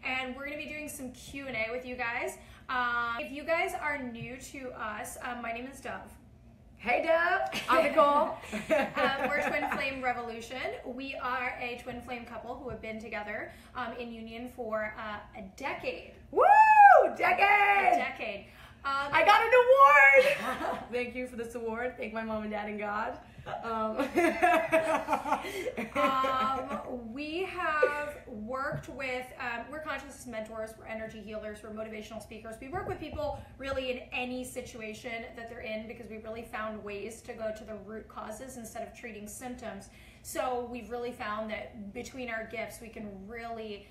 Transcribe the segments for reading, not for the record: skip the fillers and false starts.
and we're going to be doing some Q&A with you guys. If you guys are new to us, my name is Dove. Hey Dove, I'm Nicole. We're Twin Flame Revolution. We are a twin flame couple who have been together in union for a decade. Woo! Decade! A decade. I got an award! Thank you for this award. Thank my mom and dad and God. We have worked with, we're consciousness mentors, we're energy healers, we're motivational speakers. We work with people really in any situation that they're in because we've really found ways to go to the root causes instead of treating symptoms. So we've really found that between our gifts, we can really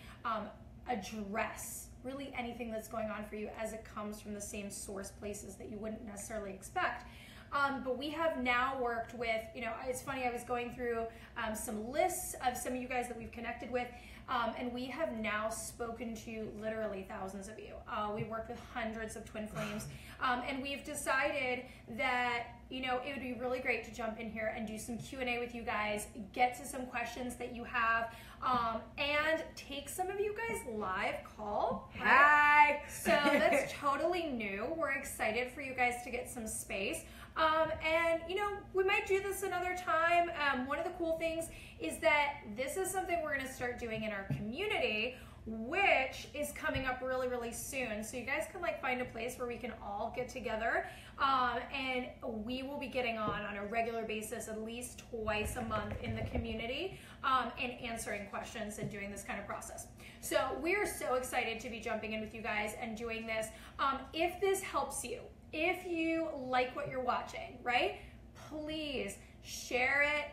address really anything that's going on for you as it comes from the same source places that you wouldn't necessarily expect. But we have now worked with, it's funny, I was going through some lists of some of you guys that we've connected with, and we have now spoken to literally thousands of you. We've worked with hundreds of twin flames, and we've decided that, it would be really great to jump in here and do some Q&A with you guys, get to some questions that you have, and take some of you guys live call. Hi! So that's totally new. We're excited for you guys to get some space. And we might do this another time. One of the cool things is that this is something we're gonna start doing in our community, which is coming up really, really soon. So you guys can find a place where we can all get together, and we will be getting on a regular basis, at least twice a month in the community, and answering questions and doing this kind of process. So we're so excited to be jumping in with you guys and doing this. If this helps you, if you like what you're watching, right, please share it,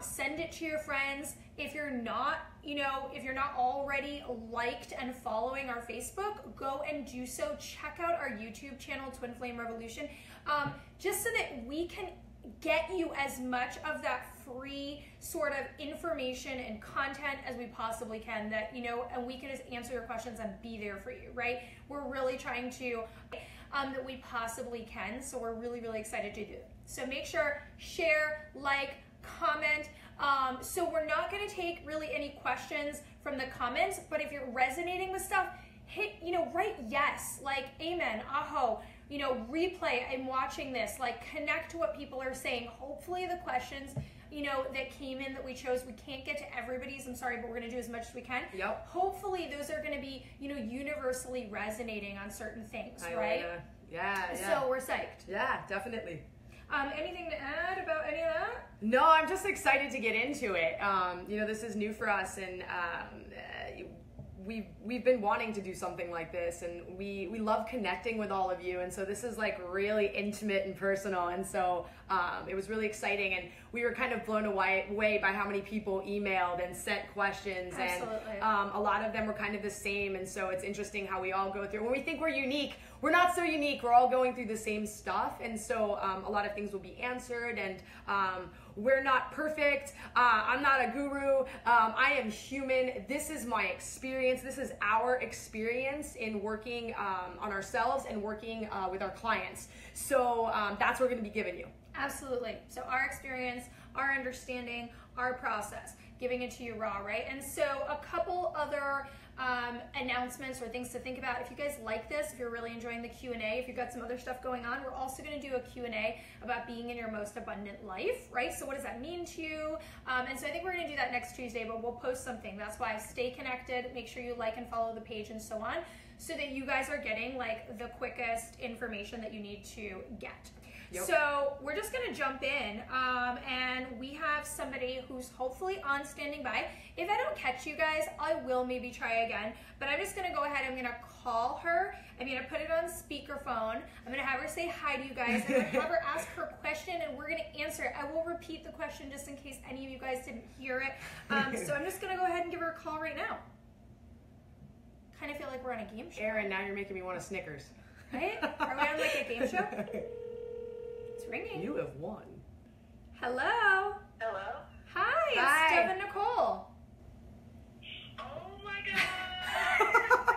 send it to your friends. If you're not, if you're not already liked and following our Facebook, go and do so. Check out our YouTube channel, Twin Flame Revolution, just so that we can get you as much of that free sort of information and content as we possibly can, that, and we can just answer your questions and be there for you, right? We're really trying to, that we possibly can, so we're really, really excited to do it. So make sure, share, like, comment. So we're not gonna take really any questions from the comments, but if you're resonating with stuff, hit, write yes, amen, aho, replay, I'm watching this, connect to what people are saying. Hopefully the questions, that came in that we chose, we can't get to everybody's, I'm sorry, but we're gonna do as much as we can. Yep. Hopefully those are gonna be, universally resonating on certain things, right? Yeah. So we're psyched. Yeah, definitely. Anything to add about any of that? No, I'm just excited to get into it. This is new for us, and we've been wanting to do something like this, and we love connecting with all of you, and so this is really intimate and personal, and so it was really exciting, and we were kind of blown away by how many people emailed and sent questions. Absolutely. And a lot of them were kind of the same, and so it's interesting how we all go through. When we think we're unique, we're not so unique. We're all going through the same stuff, and so a lot of things will be answered, and we're not perfect. I'm not a guru. I am human. This is my experience. This is our experience in working on ourselves and working with our clients. So that's what we're going to be giving you. Absolutely. So our experience, our understanding, our process, giving it to you raw, right? And so a couple other announcements or things to think about. If you guys like this, if you're really enjoying the Q&A, if you've got some other stuff going on, we're also going to do a Q&A about being in your most abundant life, right? So what does that mean to you? And so I think we're going to do that next Tuesday, but we'll post something. That's why stay connected, make sure you like and follow the page and so on, so that you guys are getting the quickest information that you need to get. Yep. So we're just gonna jump in, and we have somebody who's hopefully on standing by. If I don't catch you guys, I will maybe try again, but I'm just gonna go ahead, I'm gonna call her, I'm gonna put it on speakerphone, I'm gonna have her say hi to you guys, I'm gonna have her ask her question, and we're gonna answer it. I will repeat the question just in case any of you guys didn't hear it. So I'm just gonna go ahead and give her a call right now. Kind of feel like we're on a game show. Aaron, now you're making me want a Snickers. Right? Are we on a game show? It's ringing. You have won. Hello. Hello. Hi, it's Deb and Nicole. Oh my God.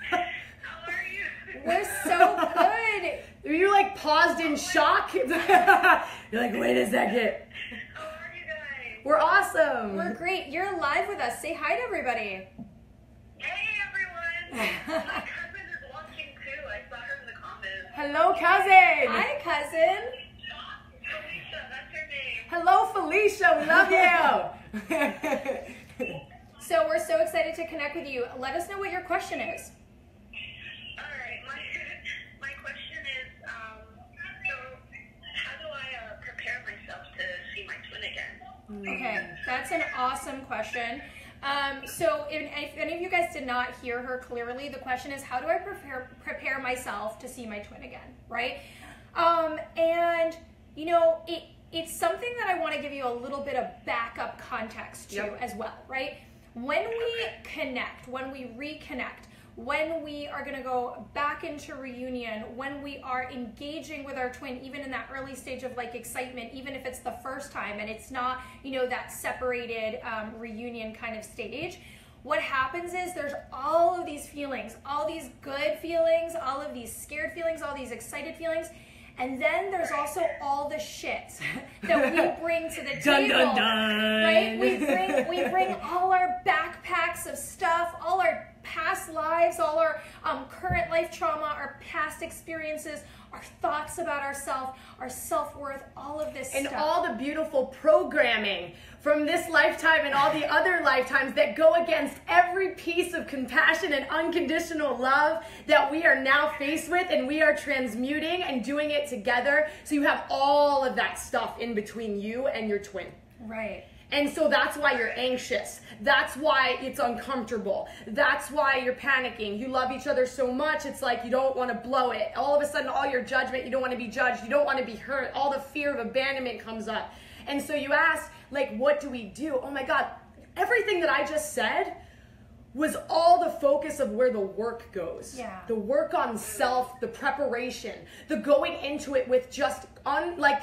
How are you? We're so good. You paused in shock. You're wait a second. How are you guys? We're awesome. We're great. You're live with us. Say hi to everybody. Hey everyone. My cousin is watching too. I saw her in the comments. Hello, cousin. Hi, cousin. Felicia, that's her name. Hello, Felicia. We love you. So we're so excited to connect with you. Let us know what your question is. All right, my question is, so how do I prepare myself to see my twin again? Okay, that's an awesome question. So if any of you guys did not hear her clearly, the question is, how do I prepare myself to see my twin again, right? And you know, it's something that I want to give you a little bit of backup context to as well, right? When we connect, when we reconnect, when we are going to go back into reunion, when we are engaging with our twin, even in that early stage of like excitement, even if it's the first time and it's not, you know, that separated reunion kind of stage, what happens is there's all of these feelings, all these good feelings, all of these scared feelings, all these excited feelings. And then there's also all the shit that we bring to the table, dun, dun. Right? We bring all our backpacks of stuff, all our past lives, all our current life trauma, our past experiences, our thoughts about ourselves, our self-worth, all of this and stuff. all the beautiful programming from this lifetime and all the other lifetimes that go against every piece of compassion and unconditional love that we are now faced with, and we are transmuting and doing it together. So you have all of that stuff in between you and your twin. Right. And so that's why you're anxious. That's why it's uncomfortable. That's why you're panicking. You love each other so much, it's like you don't want to blow it. All of a sudden, all your judgment, you don't want to be judged. You don't want to be hurt. All the fear of abandonment comes up. And so you ask, like, what do we do? Oh my God, everything that I just said was all the focus of where the work goes. Yeah. The work on self, the preparation, the going into it with just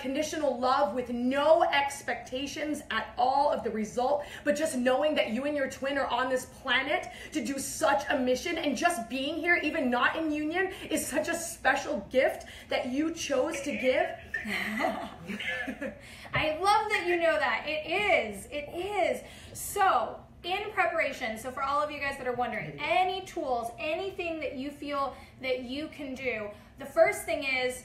conditional love, with no expectations at all of the result, but just knowing that you and your twin are on this planet to do such a mission, and just being here, even not in union, is such a special gift that you chose to give. I love that you know that. It is. So, in preparation, so for all of you guys that are wondering, any tools, anything that you feel that you can do, the first thing is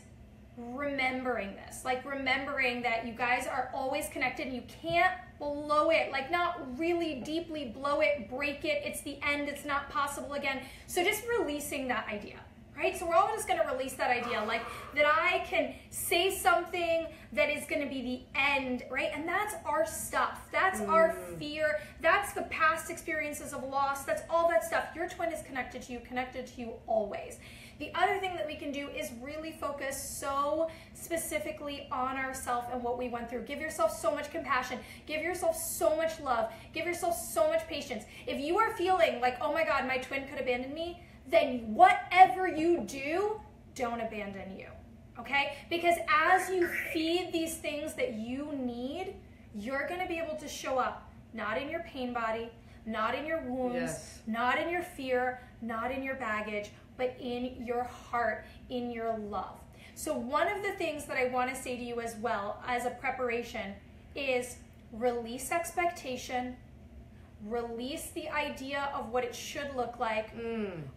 remembering this. Like remembering that you guys are always connected and you can't blow it, like not really deeply blow it, break it, it's the end, it's not possible again. So just releasing that idea. Right? So we're all just going to release that idea, like that I can say something that is going to be the end, right? And that's our stuff. That's our fear. That's the past experiences of loss. That's all that stuff. Your twin is connected to you always. The other thing that we can do is really focus so specifically on ourselves and what we went through. Give yourself so much compassion. Give yourself so much love. Give yourself so much patience. If you are feeling like, oh my God, my twin could abandon me, then whatever you do, don't abandon you, okay? Because as you feed these things that you need, you're gonna be able to show up, not in your pain body, not in your wounds, not in your fear, not in your baggage, but in your heart, in your love. So one of the things that I wanna say to you as well as a preparation is release expectation, release the idea of what it should look like,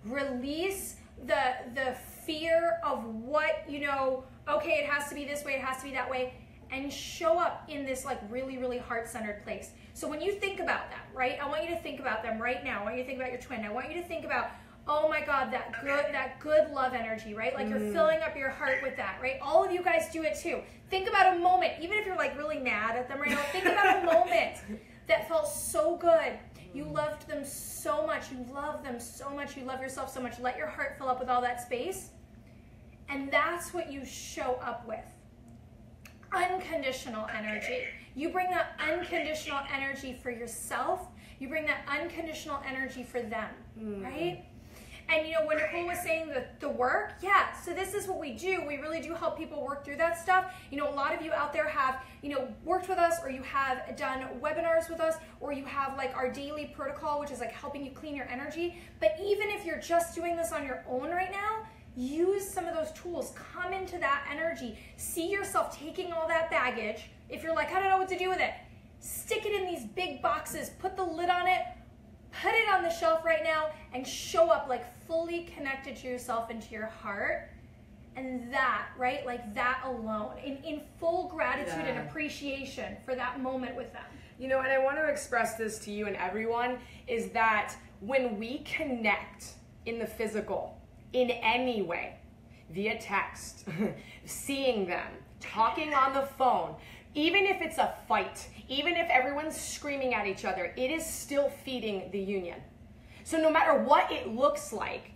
release the fear of what, you know, okay, it has to be this way, it has to be that way, and show up in this like really, really heart-centered place. So when you think about that, right, I want you to think about them right now. I want you to think about your twin. I want you to think about, oh my God, that good love energy, right? Like you're filling up your heart with that, right? All of you guys do it too. Think about a moment, even if you're like really mad at them right now, think about a moment that felt so good. You loved them so much. You love them so much. You love yourself so much. Let your heart fill up with all that space. And that's what you show up with. Unconditional energy. You bring that unconditional energy for yourself. You bring that unconditional energy for them, right? And you know, when Nicole was saying the work, yeah, so this is what we do. We really do help people work through that stuff. You know, a lot of you out there have, you know, worked with us, or you have done webinars with us, or you have like our daily protocol, which is like helping you clean your energy. But even if you're just doing this on your own right now, use some of those tools. Come into that energy. See yourself taking all that baggage. If you're like, I don't know what to do with it, stick it in these big boxes, put the lid on it, put it on the shelf right now and show up like fully connected to yourself and to your heart. And that, right, like that alone, in full gratitude and appreciation for that moment with them. You know, and I want to express this to you and everyone, is that when we connect in the physical, in any way, via text, seeing them, talking on the phone, even if it's a fight, even if everyone's screaming at each other, it is still feeding the union. So no matter what it looks like,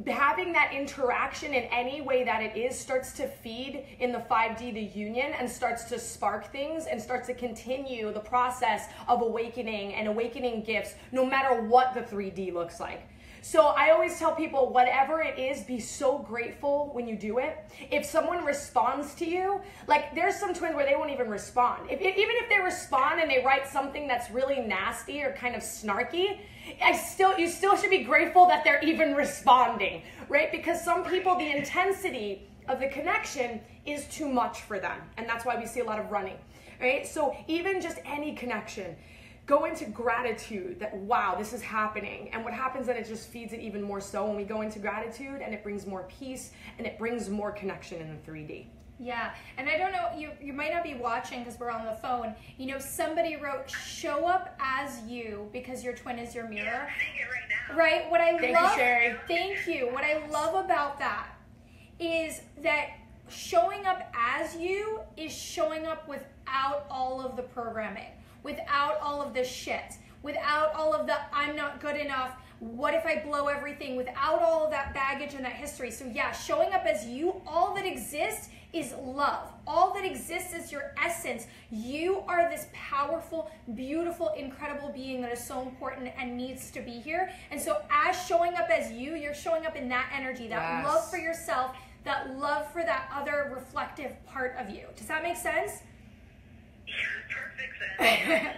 having that interaction in any way that it is starts to feed in the 5D the union and starts to spark things and starts to continue the process of awakening and awakening gifts no matter what the 3D looks like. So I always tell people, whatever it is, be so grateful when you do it. If someone responds to you, like there's some twins where they won't even respond. Even if they respond and they write something that's really nasty or kind of snarky, you still should be grateful that they're even responding, right? Because some people, the intensity of the connection is too much for them. And that's why we see a lot of running, right? So even just any connection, go into gratitude that, wow, this is happening. And what happens then, it just feeds it even more so when we go into gratitude, and it brings more peace and it brings more connection in the 3D. Yeah, and I don't know, you might not be watching because we're on the phone. You know, somebody wrote, show up as you because your twin is your mirror. I'm seeing it right now. Right? What I Thank love, you, Sherry. Thank you. What I love about that is that showing up as you is showing up without all of the programming, without all of the shit, without all of the I'm not good enough, what if I blow everything, without all of that baggage and that history. So yeah, showing up as you, all that exists is love. All that exists is your essence. You are this powerful, beautiful, incredible being that is so important and needs to be here. And so as showing up as you, you're showing up in that energy, that love for yourself, that love for that other reflective part of you. Does that make sense? Perfect sense.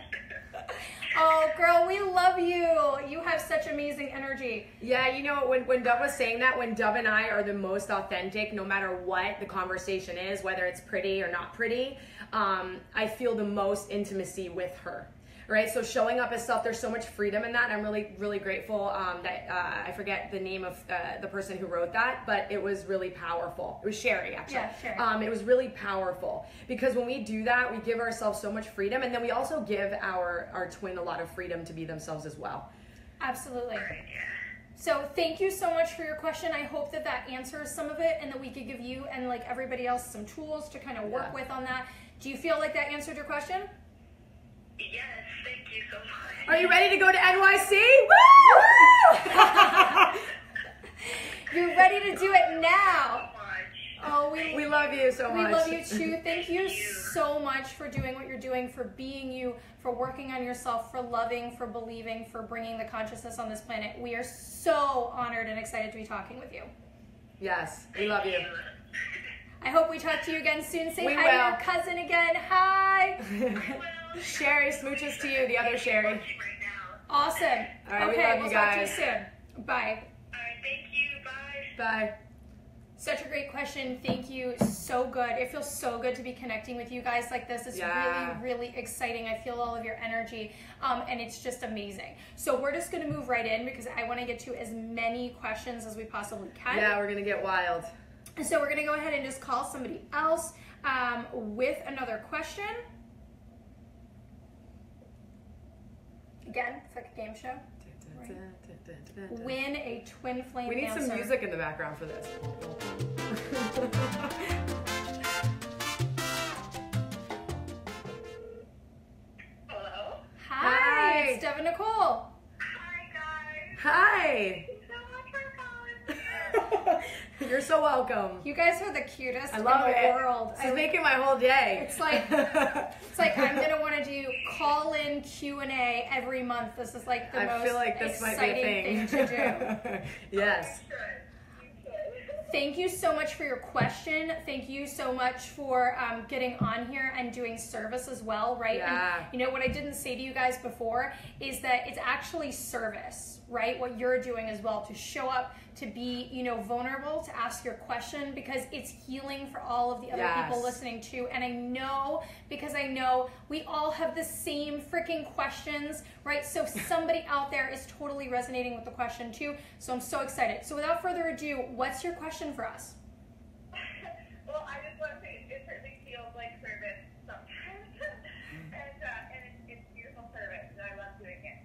Oh, girl, we love you. You have such amazing energy. Yeah, you know, when Dove was saying that, when Dove and I are the most authentic, no matter what the conversation is, whether it's pretty or not pretty, I feel the most intimacy with her. Right, so showing up as self, there's so much freedom in that, and I'm really, really grateful that I forget the name of the person who wrote that, but it was really powerful. It was Sherry, actually. Yeah, Sherry. It was really powerful because when we do that, we give ourselves so much freedom, and then we also give our twin a lot of freedom to be themselves as well. Absolutely. So thank you so much for your question. I hope that that answers some of it and that we could give you and like everybody else some tools to kind of work with on that. Do you feel like that answered your question? Yes, thank you so much. Are you ready to go to NYC? Woo! You're ready to do it now. Oh, we love you so much. We love you too. Thank you so much for doing what you're doing, for being you, for working on yourself, for loving, for believing, for bringing the consciousness on this planet. We are so honored and excited to be talking with you. Yes, we love you. I hope we talk to you again soon. Say We hi will. to your cousin again. Hi. Sherry, smooches to you, the other Sherry. Awesome. All right, okay, we love you we'll talk to you guys. soon. Bye. All right, thank you. Bye. Bye. Such a great question. Thank you. So good. It feels so good to be connecting with you guys like this. It's really, really exciting. I feel all of your energy, and it's just amazing. So we're just going to move right in because I want to get to as many questions as we possibly can. Yeah, we're going to get wild. So we're going to go ahead and just call somebody else with another question. Again, it's like a game show. Right. Win a twin flame We need dancer. some music in the background for this. Hello? Hi, it's Deb and Nicole. Hi, guys. Hi. Thanks so much for calling. You're so welcome. You guys are the cutest I love in the it. world. This is making my whole day. It's like I'm gonna want to do call-in Q&A every month. This is like the I most feel like this might be a exciting thing. thing to do. Yes. thank you so much for your question. Thank you so much for getting on here and doing service as well, right? Yeah. And you know what I didn't say to you guys before is that it's actually service, right? What you're doing as well, to show up, to be, you know, vulnerable, to ask your question, because it's healing for all of the other people listening too. And I know, because I know we all have the same freaking questions, right? So somebody out there is totally resonating with the question too. So I'm so excited. So without further ado, what's your question for us? Well, I just want to say it certainly feels like service sometimes, and it's beautiful service, and I love doing it.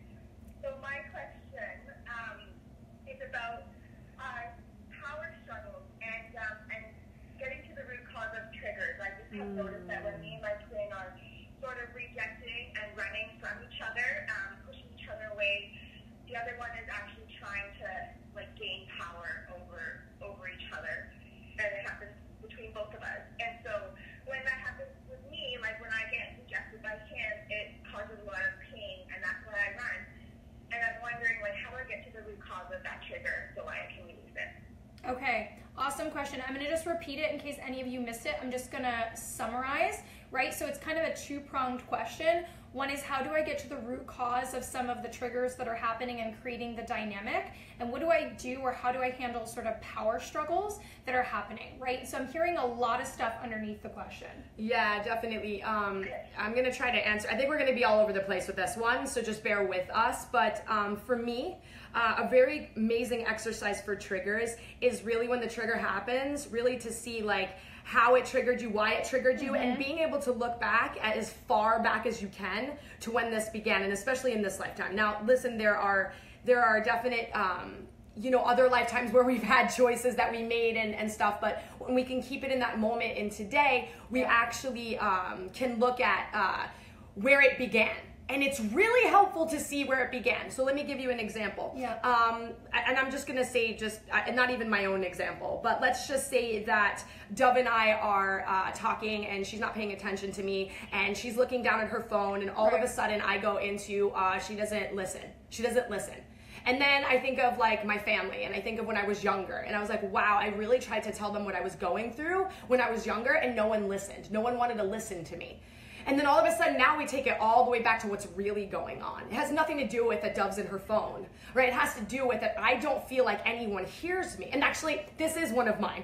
So my question is about power struggles and getting to the root cause of triggers. I just have noticed that when me and my twin are sort of rejecting and running from each other, pushing each other away, the other one is actually trying to like gain power over each other, and it happens between both of us. And so when that happens with me, like when I get rejected by him, it causes a lot of pain, and that's why I run. And I'm wondering, like, how do I get to the root cause of that trigger so I can release it? Okay, awesome question. I'm going to just repeat it in case any of you missed it. I'm just going to summarize, right? So it's kind of a two-pronged question. One is, how do I get to the root cause of some of the triggers that are happening and creating the dynamic? And what do I do, or how do I handle sort of power struggles that are happening, right? So I'm hearing a lot of stuff underneath the question. Yeah, definitely. I'm going to try to answer. I think we're going to be all over the place with this one, so just bear with us. But for me, a very amazing exercise for triggers is really when the trigger happens, really to see like how it triggered you, why it triggered you, and being able to look back at as far back as you can to when this began, and especially in this lifetime. Now, listen, there are definite, you know, other lifetimes where we've had choices that we made and stuff, but when we can keep it in that moment in today, we actually can look at where it began. And it's really helpful to see where it began. So let me give you an example. Yeah. And I'm just gonna say, not even my own example, but let's just say that Dove and I are talking and she's not paying attention to me and she's looking down at her phone, and all of a sudden I go into, she doesn't listen. She doesn't listen. And then I think of like my family, and I think of when I was younger, and I was like, wow, I really tried to tell them what I was going through when I was younger, and no one listened. No one wanted to listen to me. And then all of a sudden now we take it all the way back to what's really going on. It has nothing to do with that Dove's in her phone, right? It has to do with that I don't feel like anyone hears me. And actually, this is one of mine.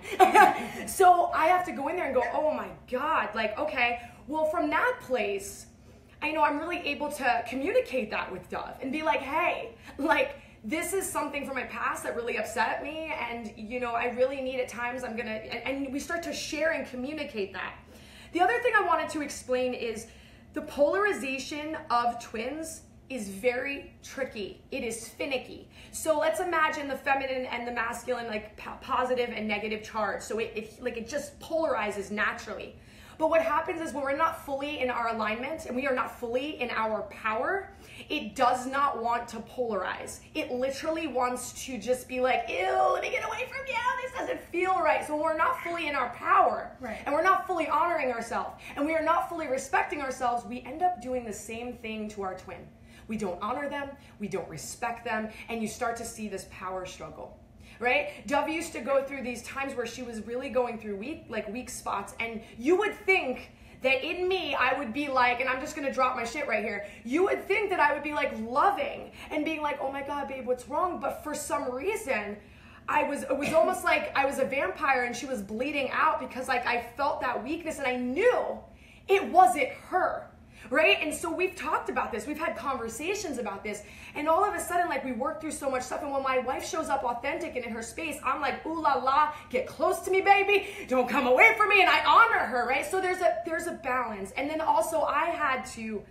So I have to go in there and go, oh my God, like, okay, well, from that place, I know I'm really able to communicate that with Dove and be like, hey, like, this is something from my past that really upset me, and, you know, I really need at times, and we start to share and communicate that. The other thing I wanted to explain is the polarization of twins is very tricky. It is finicky. So let's imagine the feminine and the masculine, like positive and negative charge. So it just polarizes naturally. But what happens is when we're not fully in our alignment and we are not fully in our power, it does not want to polarize. It literally wants to just be like, ew, let me get away from you. This doesn't feel right. So when we're not fully in our power, and we're not fully honoring ourselves, and we are not fully respecting ourselves, we end up doing the same thing to our twin. We don't honor them, we don't respect them, and you start to see this power struggle. Right? Dove used to go through these times where she was really going through weak spots, and you would think that in me, I would be like, and I'm just gonna drop my shit right here, you would think that I would be like loving and being like, oh my God, babe, what's wrong? But for some reason, it was almost like I was a vampire and she was bleeding out, because like I felt that weakness and I knew it wasn't her. Right? And so we've talked about this. We've had conversations about this. And all of a sudden, like, we work through so much stuff. And when my wife shows up authentic and in her space, I'm like, ooh la la, get close to me, baby. Don't come away from me. And I honor her, right? So there's a balance. And then also I had to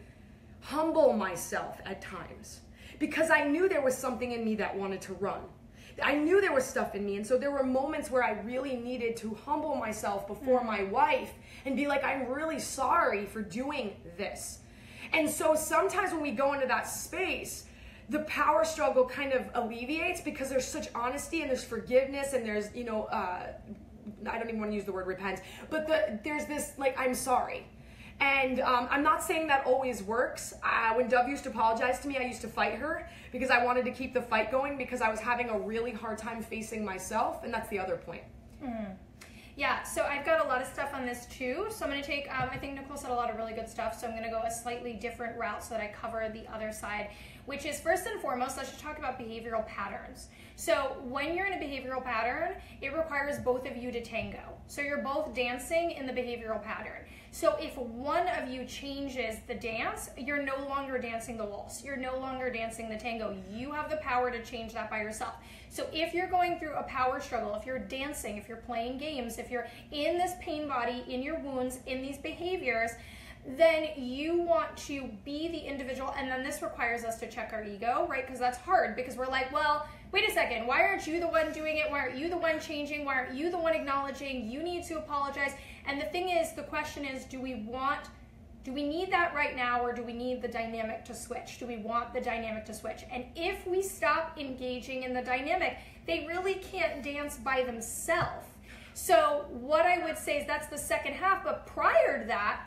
humble myself at times, because I knew there was something in me that wanted to run. I knew there was stuff in me, and so there were moments where I really needed to humble myself before my wife and be like, I'm really sorry for doing this. And so sometimes when we go into that space, the power struggle kind of alleviates, because there's such honesty and there's forgiveness and there's, you know, I don't even want to use the word repent, but there's this, like, I'm sorry. And I'm not saying that always works. When Dove used to apologize to me, I used to fight her because I wanted to keep the fight going, because I was having a really hard time facing myself. And that's the other point. Yeah, so I've got a lot of stuff on this too. So I'm going to take, I think Nicole said a lot of really good stuff. So I'm going to go a slightly different route so that I cover the other side, which is first and foremost, let's just talk about behavioral patterns. So when you're in a behavioral pattern, it requires both of you to tango. So you're both dancing in the behavioral pattern. So if one of you changes the dance, you're no longer dancing the waltz. You're no longer dancing the tango. You have the power to change that by yourself. So if you're going through a power struggle, if you're dancing, if you're playing games, if you're in this pain body, in your wounds, in these behaviors, then you want to be the individual, and then this requires us to check our ego, right? Because that's hard, because we're like, well, wait a second, why aren't you the one doing it? Why aren't you the one changing? Why aren't you the one acknowledging? You need to apologize. And the thing is, the question is, do we need that right now, or do we need the dynamic to switch? Do we want the dynamic to switch? And if we stop engaging in the dynamic, they really can't dance by themselves. So what I would say is that's the second half, but prior to that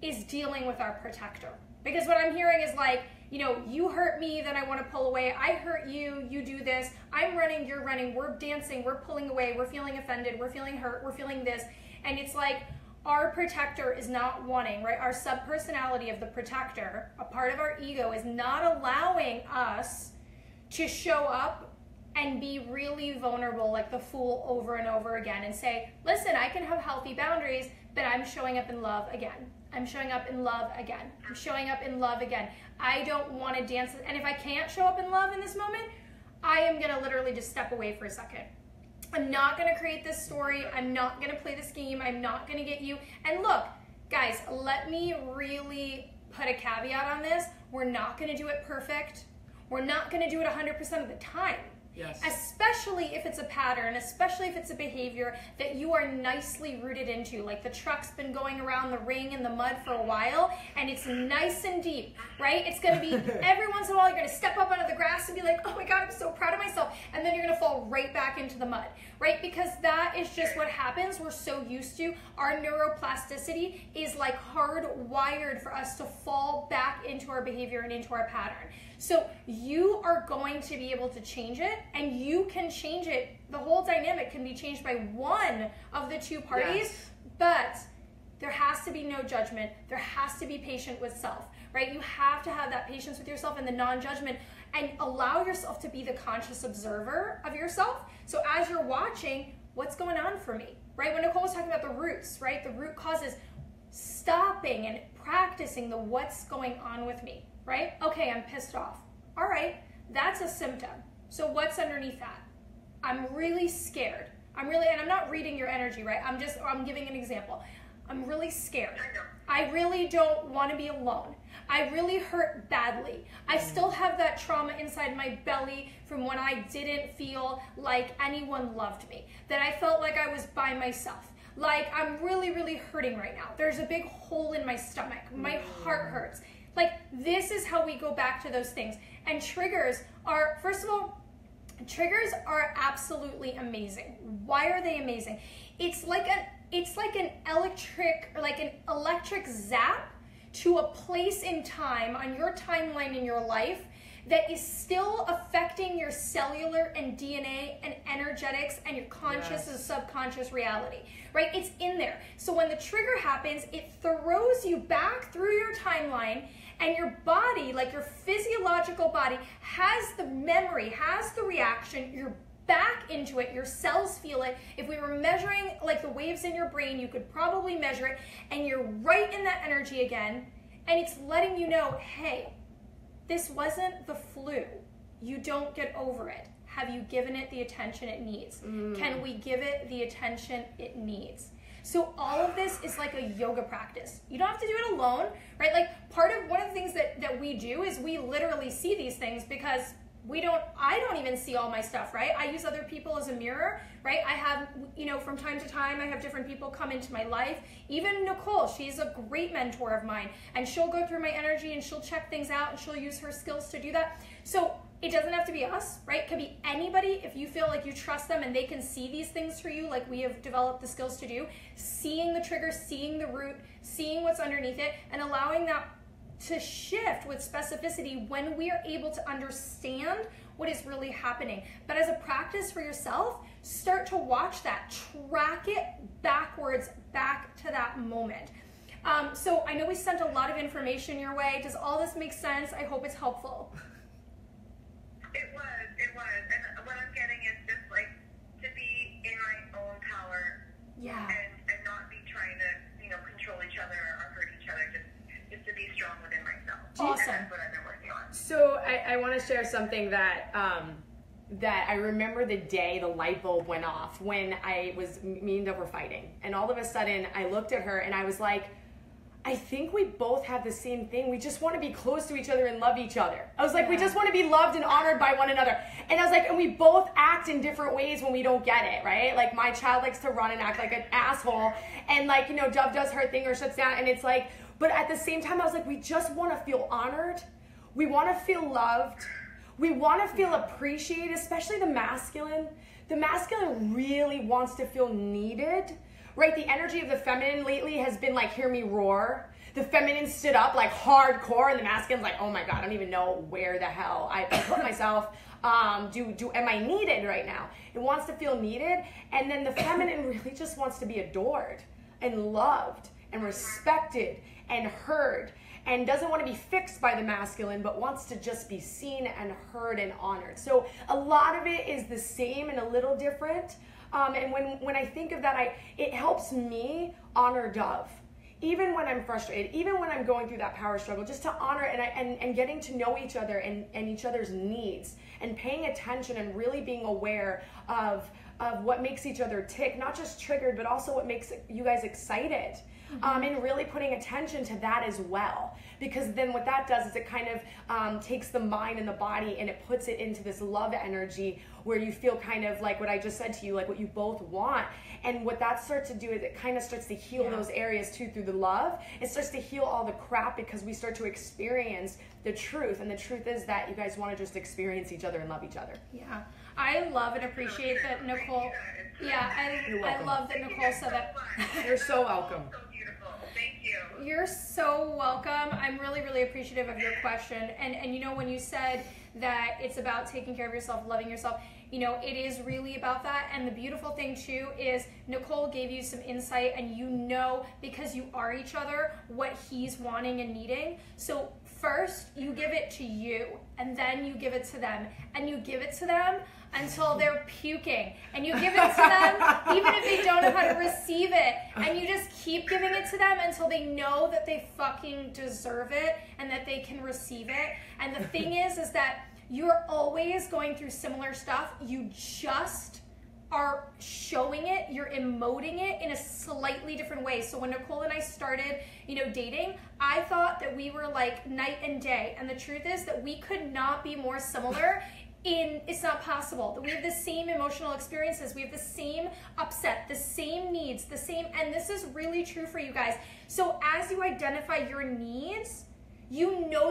is dealing with our protector. Because what I'm hearing is like, you know, you hurt me, then I want to pull away. I hurt you, you do this. I'm running, you're running. We're dancing, we're pulling away. We're feeling offended, we're feeling hurt, we're feeling this. And it's like, our protector is not wanting, right? Our subpersonality of the protector, a part of our ego, is not allowing us to show up and be really vulnerable like the fool over and over again and say, listen, I can have healthy boundaries, but I'm showing up in love again. I'm showing up in love again. I'm showing up in love again. I don't want to dance. And if I can't show up in love in this moment, I am going to literally just step away for a second. I'm not going to create this story. I'm not going to play this game. I'm not going to get you. And look, guys, let me really put a caveat on this. We're not going to do it perfect. We're not going to do it 100% of the time. Yes. Especially if it's a pattern, especially if it's a behavior that you are nicely rooted into. Like the truck's been going around the ring in the mud for a while, and it's nice and deep, right? It's going to be, every once in a while, you're going to step up onto the grass and be like, oh my God, I'm so proud of myself. And then you're going to fall right back into the mud, right? Because that is just what happens. We're so used to, our neuroplasticity is like hardwired for us to fall back into our behavior and into our pattern. So you are going to be able to change it, and you can change it. The whole dynamic can be changed by one of the two parties, yes. But there has to be no judgment. There has to be patient with self, right? You have to have that patience with yourself and the non-judgment, and allow yourself to be the conscious observer of yourself. So as you're watching, what's going on for me, right? When Nicole was talking about the roots, right? The root causes, stopping and practicing the what's going on with me. Right? Okay, I'm pissed off. All right, that's a symptom. So what's underneath that? I'm really scared. And I'm not reading your energy, right? I'm giving an example. I'm really scared. I really don't want to be alone. I really hurt badly. I still have that trauma inside my belly from when I didn't feel like anyone loved me, that I felt like I was by myself. Like I'm really, really hurting right now. There's a big hole in my stomach. My heart hurts. Like, this is how we go back to those things. And triggers are, first of all, triggers are absolutely amazing. Why are they amazing? It's like an electric zap to a place in time on your timeline in your life that is still affecting your cellular and DNA and energetics and your conscious and subconscious reality, right? It's in there. So when the trigger happens, it throws you back through your timeline, and your body, like your physiological body, has the memory, has the reaction. You're back into it. Your cells feel it. If we were measuring like the waves in your brain, you could probably measure it, and you're right in that energy again, and it's letting you know, hey, this wasn't the flu. You don't get over it. Have you given it the attention it needs? Can we give it the attention it needs? So all of this is like a yoga practice. You don't have to do it alone, right? Like one of the things that we do is we literally see these things because I don't even see all my stuff, right? I use other people as a mirror, right? I have, from time to time, I have different people come into my life. Even Nicole, she's a great mentor of mine, and she'll go through my energy and she'll check things out and she'll use her skills to do that. So it doesn't have to be us, right? It could be anybody. If you feel like you trust them and they can see these things for you, like we have developed the skills to do, seeing the trigger, seeing the root, seeing what's underneath it, and allowing that to shift with specificity when we are able to understand what is really happening. But as a practice for yourself, start to watch that, track it backwards, back to that moment. So I know we sent a lot of information your way. Does all this make sense? I hope it's helpful. It was. And what I'm getting is just like to be in my own power. Yeah. And not be trying to, control each other or hurt each other. Just to be strong within myself. Awesome. And that's what I've been working on. So I want to share something that that I remember the day the light bulb went off when me and Dove were fighting. And all of a sudden I looked at her and I was like, I think we both have the same thing. We just want to be close to each other and love each other. I was like, we just want to be loved and honored by one another. And I was like, and we both act in different ways when we don't get it, right? Like my child likes to run and act like an asshole. And like, Dove does her thing or shuts down. And it's like, but at the same time, I was like, we just want to feel honored. We want to feel loved. We want to feel appreciated, especially the masculine. The masculine really wants to feel needed. Right, the energy of the feminine lately has been like, hear me roar. The feminine stood up like hardcore, and the masculine's like, oh my God, I don't even know where the hell I put myself. Am I needed right now? It wants to feel needed, and then the feminine really just wants to be adored and loved and respected and heard, and doesn't want to be fixed by the masculine, but wants to just be seen and heard and honored. So a lot of it is the same and a little different. And when I think of that, it helps me honor Dove. Even when I'm frustrated, even when I'm going through that power struggle, just to honor and getting to know each other and each other's needs and paying attention and really being aware of what makes each other tick, not just triggered, but also what makes you guys excited. And really putting attention to that as well. Because then what that does is it kind of takes the mind and the body and it puts it into this love energy where you feel kind of like what I just said to you, like what you both want. And what that starts to do is it kind of starts to heal those areas too through the love. It starts to heal all the crap because we start to experience the truth. And the truth is that you guys want to just experience each other and love each other. Yeah. I love and appreciate that Nicole. Yeah, I love that Nicole said that. You're so welcome. So beautiful. Thank you. You're so welcome. I'm really, really appreciative of your question. And when you said that it's about taking care of yourself, loving yourself, it is really about that. And the beautiful thing too is Nicole gave you some insight, and because you are each other, what he's wanting and needing. So first you give it to you, and then you give it to them, and you give it to them until they're puking, and you give it to them even if they don't know how to receive it, and you just keep giving it to them until they know that they fucking deserve it and that they can receive it. And the thing is that you're always going through similar stuff. You just are showing it, you're emoting it in a slightly different way. So when Nicole and I started, dating, I thought that we were like night and day. And the truth is that we could not be more similar. It's not possible. That we have the same emotional experiences, we have the same upset, the same needs, and this is really true for you guys. So as you identify your needs,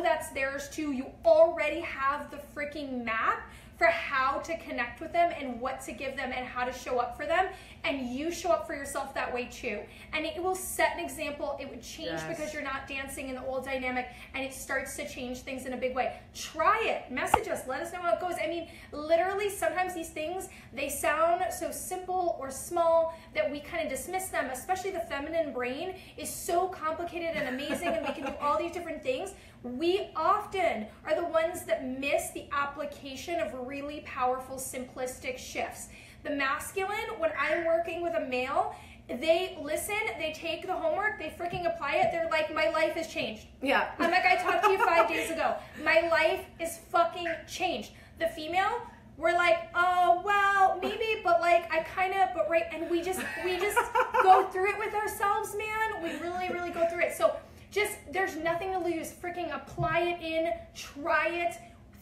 that's theirs too. You already have the freaking map for how to connect with them and what to give them and how to show up for them, and you show up for yourself that way too. And it will set an example. It would change because you're not dancing in the old dynamic, and it starts to change things in a big way. Try it. Message us. Let us know how it goes. I mean, literally, sometimes these things, they sound so simple or small that we kind of dismiss them, especially the feminine brain is so complicated and amazing, and we can do all these different things. We often are the ones that miss the application of really powerful, simplistic shifts. The masculine, when I'm working with a male, they listen, they take the homework, they freaking apply it. They're like, my life has changed. Yeah. I'm like, I talked to you 5 days ago. My life is fucking changed. The female, we're like, oh, well, maybe, but like, but right. And we just go through it with ourselves, man. We really, really go through it. So there's nothing to lose. Freaking apply it in, try it,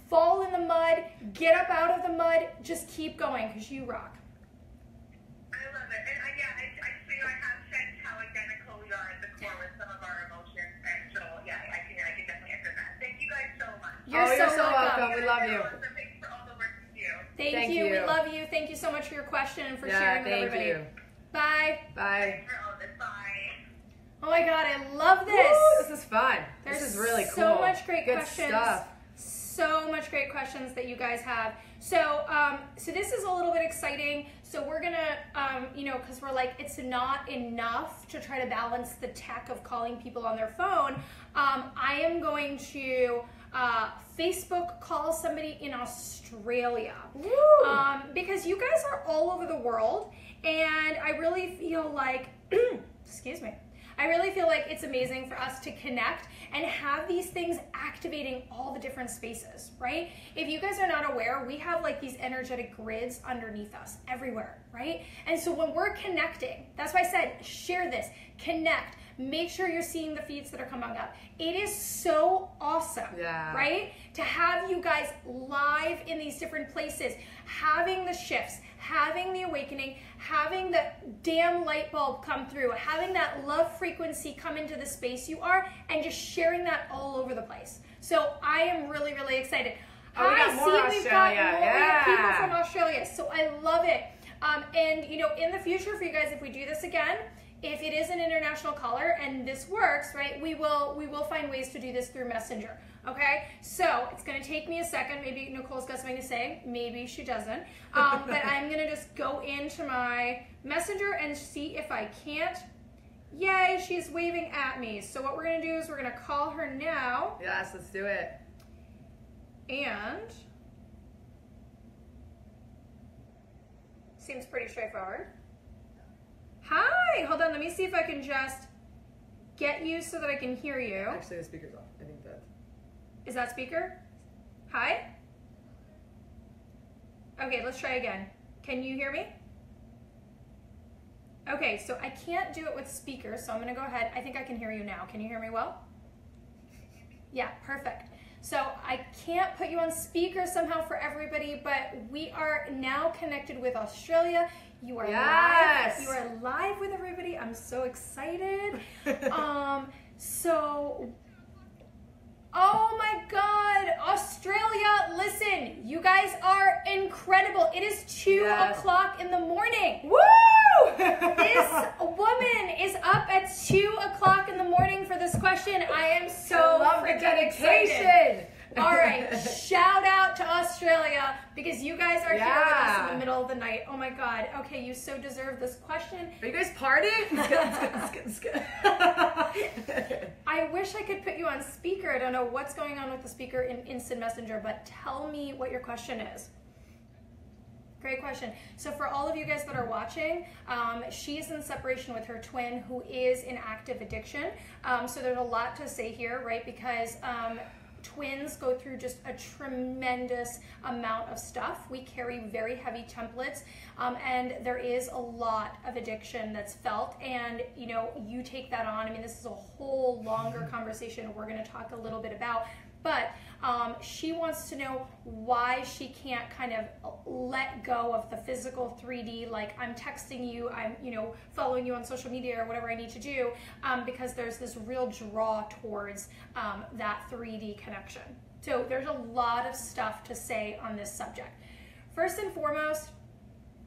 fall in the mud, get up out of the mud, just keep going, because you rock. I love it. And I feel I have sensed how identical we are at the core with some of our emotions. And so, I can definitely echo that. Thank you guys so much. You're so welcome. We love you. Thanks for all the work you do. Thank you. We love you. Thank you so much for your question and for sharing with everybody. You. Bye. Bye. Thanks for all this. Bye. Oh my God, I love this. Woo, this is fun. There's this is really cool. so much great Good questions. stuff. So much great questions that you guys have. So, so this is a little bit exciting. So we're gonna, you know, because we're like, it's not enough to try to balance the tech of calling people on their phone. I am going to Facebook call somebody in Australia. Because you guys are all over the world, and I really feel like, excuse me, I really feel like it's amazing for us to connect and have these things activating all the different spaces, right? If you guys are not aware, we have like these energetic grids underneath us everywhere, right? And so when we're connecting, that's why I said, share this, connect, make sure you're seeing the feeds that are coming up. It is so awesome, right? To have you guys live in these different places, having the shifts, having the awakening, having the damn light bulb come through, having that love frequency come into the space you are, and just sharing that all over the place. So I am really, really excited. Oh, we got more we've got more Australia. people from Australia, so I love it. And you know, in the future for you guys, if we do this again, if it is an international caller and this works, right, we will find ways to do this through Messenger. Okay, so it's gonna take me a second. Maybe Nicole's got something to say. Maybe she doesn't. But I'm gonna just go into my Messenger and see if I can't. Yay, she's waving at me. So what we're gonna do is we're gonna call her now. Yes, let's do it. And seems pretty straightforward. Hi, hold on. Let me see if I can just get you so that I can hear you. Actually, the speaker's off. I think that. Is that speaker? Hi? Okay, let's try again. Can you hear me? Okay, so I can't do it with speaker, so I'm gonna go ahead. I think I can hear you now. Can you hear me well? Yeah, perfect. So I can't put you on speaker somehow for everybody, but we are now connected with Australia. You are live. You are live with everybody. I'm so excited. Oh my God, Australia, listen, you guys are incredible. It is 2 o'clock in the morning. Woo! This woman is up at 2 o'clock in the morning for this question. I am so freaking excited. All right, shout out to Australia because you guys are here with us in the middle of the night. Oh my God. Okay, you so deserve this question. Are you guys partying? It's good. I wish I could put you on speaker. I don't know what's going on with the speaker in Instant Messenger, but tell me what your question is. Great question. So for all of you guys that are watching, she's in separation with her twin who is in active addiction. So there's a lot to say here, right? Because twins go through just a tremendous amount of stuff. We carry very heavy templates, and there is a lot of addiction that's felt, and you know, you take that on. I mean, this is a whole longer conversation we're going to talk a little bit about, but she wants to know why she can't kind of let go of the physical 3D, like I'm texting you, I'm, you know, following you on social media or whatever I need to do, because there's this real draw towards that 3D connection. So there's a lot of stuff to say on this subject. First and foremost,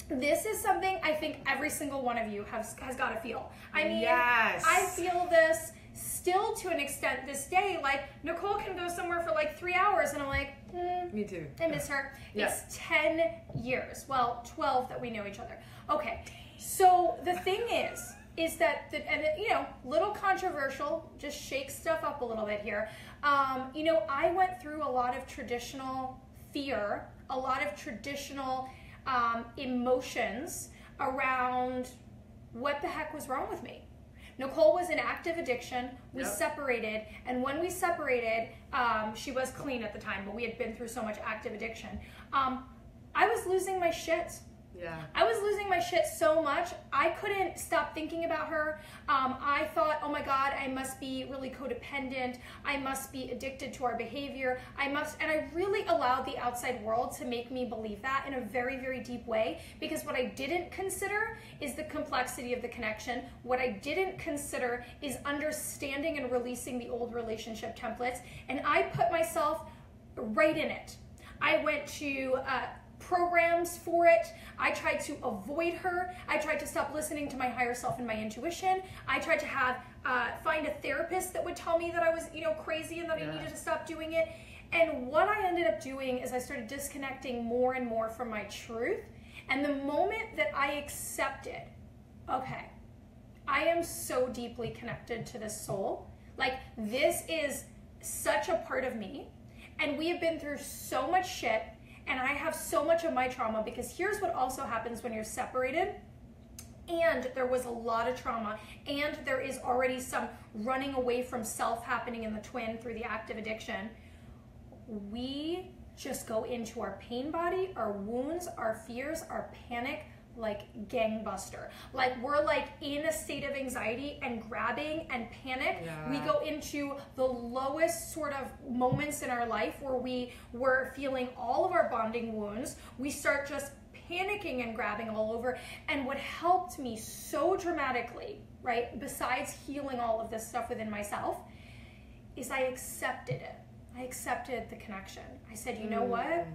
this is something I think every single one of you has got to feel. I mean, I feel this still to an extent this day. Like, Nicole can go somewhere for like 3 hours and I'm like, me too. I miss her. It's 10 years. Well, 12 that we know each other. Okay. So the thing is that, and you know, little controversial, just shake stuff up a little bit here. You know, I went through a lot of traditional fear, a lot of traditional emotions around what the heck was wrong with me. Nicole was in active addiction. We separated, and when we separated, she was clean at the time, but we had been through so much active addiction. I was losing my shit. I was losing my shit so much, I couldn't stop thinking about her. I thought, oh my God, I must be really codependent. I must be addicted to our behavior. And I really allowed the outside world to make me believe that in a very, very deep way, because what I didn't consider is the complexity of the connection. What I didn't consider is understanding and releasing the old relationship templates. And I put myself right in it. I went to programs for it. I tried to avoid her. I tried to stop listening to my higher self and my intuition. I tried to find a therapist that would tell me that I was, crazy and that I needed to stop doing it. And what I ended up doing is I started disconnecting more and more from my truth. And the moment that I accepted, okay, I am so deeply connected to this soul. Like, this is such a part of me. And we have been through so much shit. And I have so much of my trauma, because here's what also happens when you're separated. And there was a lot of trauma, and there is already some running away from self happening in the twin through the active addiction. We just go into our pain body, our wounds, our fears, our panic, like gangbuster. Like, we're like in a state of anxiety and grabbing and panic. Yeah. We go into the lowest sort of moments in our life where we were feeling all of our bonding wounds. We start just panicking and grabbing all over. And what helped me so dramatically, right, besides healing all of this stuff within myself, is I accepted it. I accepted the connection. I said, you know what?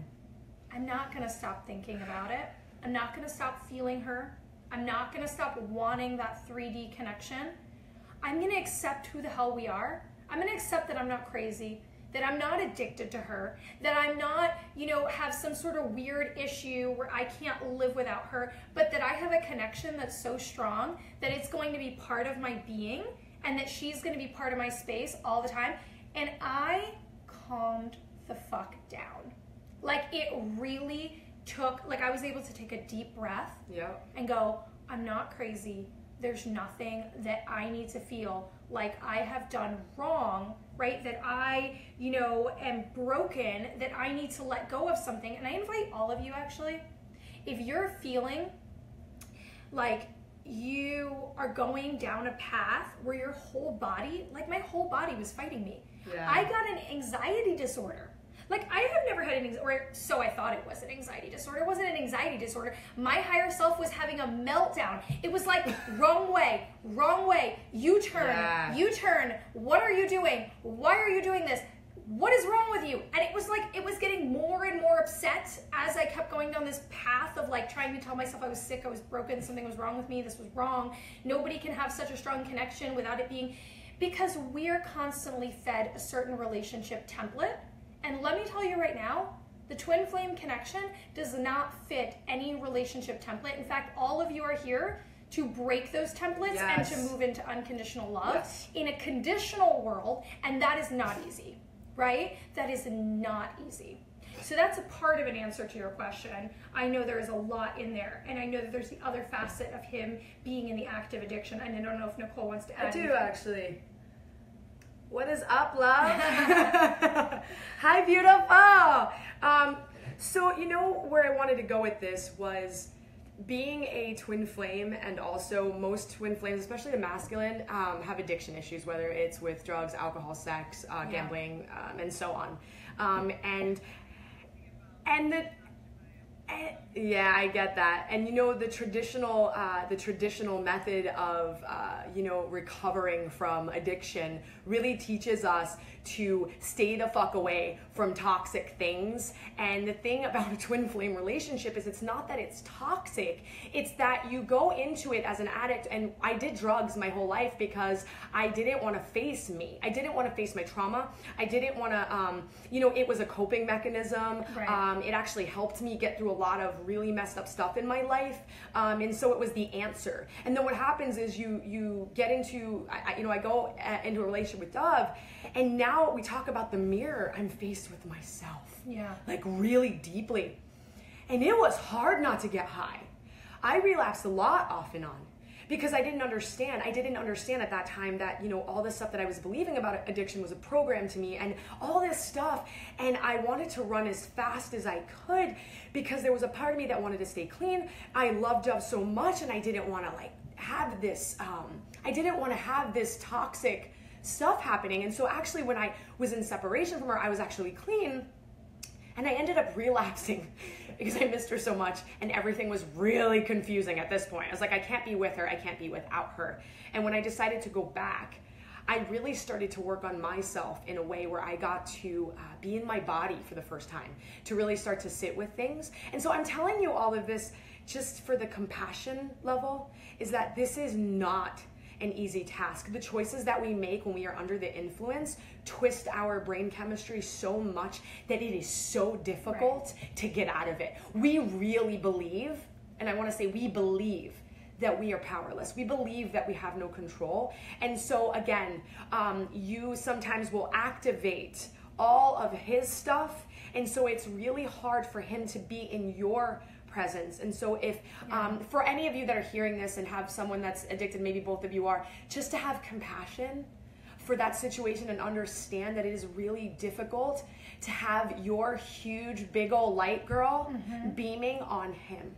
I'm not gonna stop thinking about it. I'm not gonna stop feeling her. I'm not gonna stop wanting that 3D connection. I'm gonna accept who the hell we are. I'm gonna accept that I'm not crazy, that I'm not addicted to her, that I'm not, have some sort of weird issue where I can't live without her, but that I have a connection that's so strong that it's going to be part of my being, and that she's gonna be part of my space all the time. And I calmed the fuck down. Like, it really took, like, I was able to take a deep breath and go, I'm not crazy. There's nothing that I need to feel like I have done wrong, right? That I, am broken, that I need to let go of something. And I invite all of you, actually, if you're feeling like you are going down a path where your whole body, like my whole body was fighting me. Yeah. I got an anxiety disorder. Like, I have never had or so I thought it was an anxiety disorder. It wasn't an anxiety disorder. My higher self was having a meltdown. It was like, wrong way, U-turn, U-turn. What are you doing? Why are you doing this? What is wrong with you? And it was like, it was getting more and more upset as I kept going down this path of like trying to tell myself I was sick, I was broken, something was wrong with me, this was wrong. Nobody can have such a strong connection without it being, because we're constantly fed a certain relationship template. And let me tell you right now, the twin flame connection does not fit any relationship template. In fact, all of you are here to break those templates and to move into unconditional love in a conditional world, and that is not easy, right? That is not easy. So that's a part of an answer to your question. I know there is a lot in there, and I know that there's the other facet of him being in the active addiction, and I don't know if Nicole wants to add I do, anything. actually. What is up, love? Hi, beautiful. So, where I wanted to go with this was being a twin flame, and also most twin flames, especially the masculine, have addiction issues, whether it's with drugs, alcohol, sex, gambling, and so on. Yeah, I get that. And the traditional method of recovering from addiction really teaches us to stay the fuck away from toxic things. And the thing about a twin flame relationship is it's not that it's toxic, it's that you go into it as an addict. And I did drugs my whole life because I didn't want to face me. I didn't want to face my trauma. I didn't want to, it was a coping mechanism. Right. It actually helped me get through a lot of really messed up stuff in my life. And so it was the answer. And then what happens is you get into, I go into a relationship with Dove, and now we talk about the mirror. I'm faced with myself. Yeah. Like, really deeply. And it was hard not to get high. I relapsed a lot off and on because I didn't understand. I didn't understand at that time that, all this stuff that I was believing about addiction was a program to me and all this stuff. And I wanted to run as fast as I could because there was a part of me that wanted to stay clean. I loved Dove so much, and I didn't want to have this, I didn't want to have this toxic stuff happening. And so actually when I was in separation from her, I was actually clean, and I ended up relapsing because I missed her so much, and everything was really confusing at this point. I was like, I can't be with her, I can't be without her. And when I decided to go back, I really started to work on myself in a way where I got to be in my body for the first time, to really start to sit with things. And so I'm telling you all of this just for the compassion level, is that this is not an easy task. The choices that we make when we are under the influence twist our brain chemistry so much that it is so difficult to get out of it. We really believe, and I want to say we believe, that we are powerless. We believe that we have no control. And so again, you sometimes will activate all of his stuff. And so it's really hard for him to be in your presence. And so if for any of you that are hearing this and have someone that's addicted, maybe both of you are, just to have compassion for that situation and understand that it is really difficult to have your huge big old light girl beaming on him.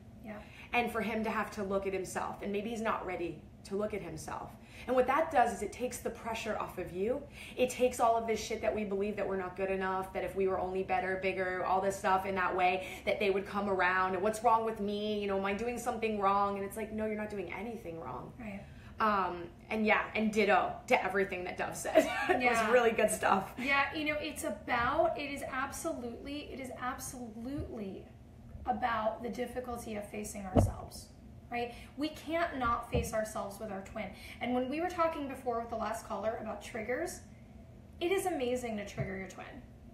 And for him to have to look at himself, and maybe he's not ready to look at himself. And what that does is it takes the pressure off of you. It takes all of this shit that we believe that we're not good enough, that if we were only better, bigger, all this stuff in that way, that they would come around, and what's wrong with me? You know, am I doing something wrong? And it's like, no, you're not doing anything wrong. Right. And ditto to everything that Dove said. It was really good stuff. Yeah, you know, it is absolutely about the difficulty of facing ourselves, right? We can't not face ourselves with our twin. And when we were talking before with the last caller about triggers, it is amazing to trigger your twin.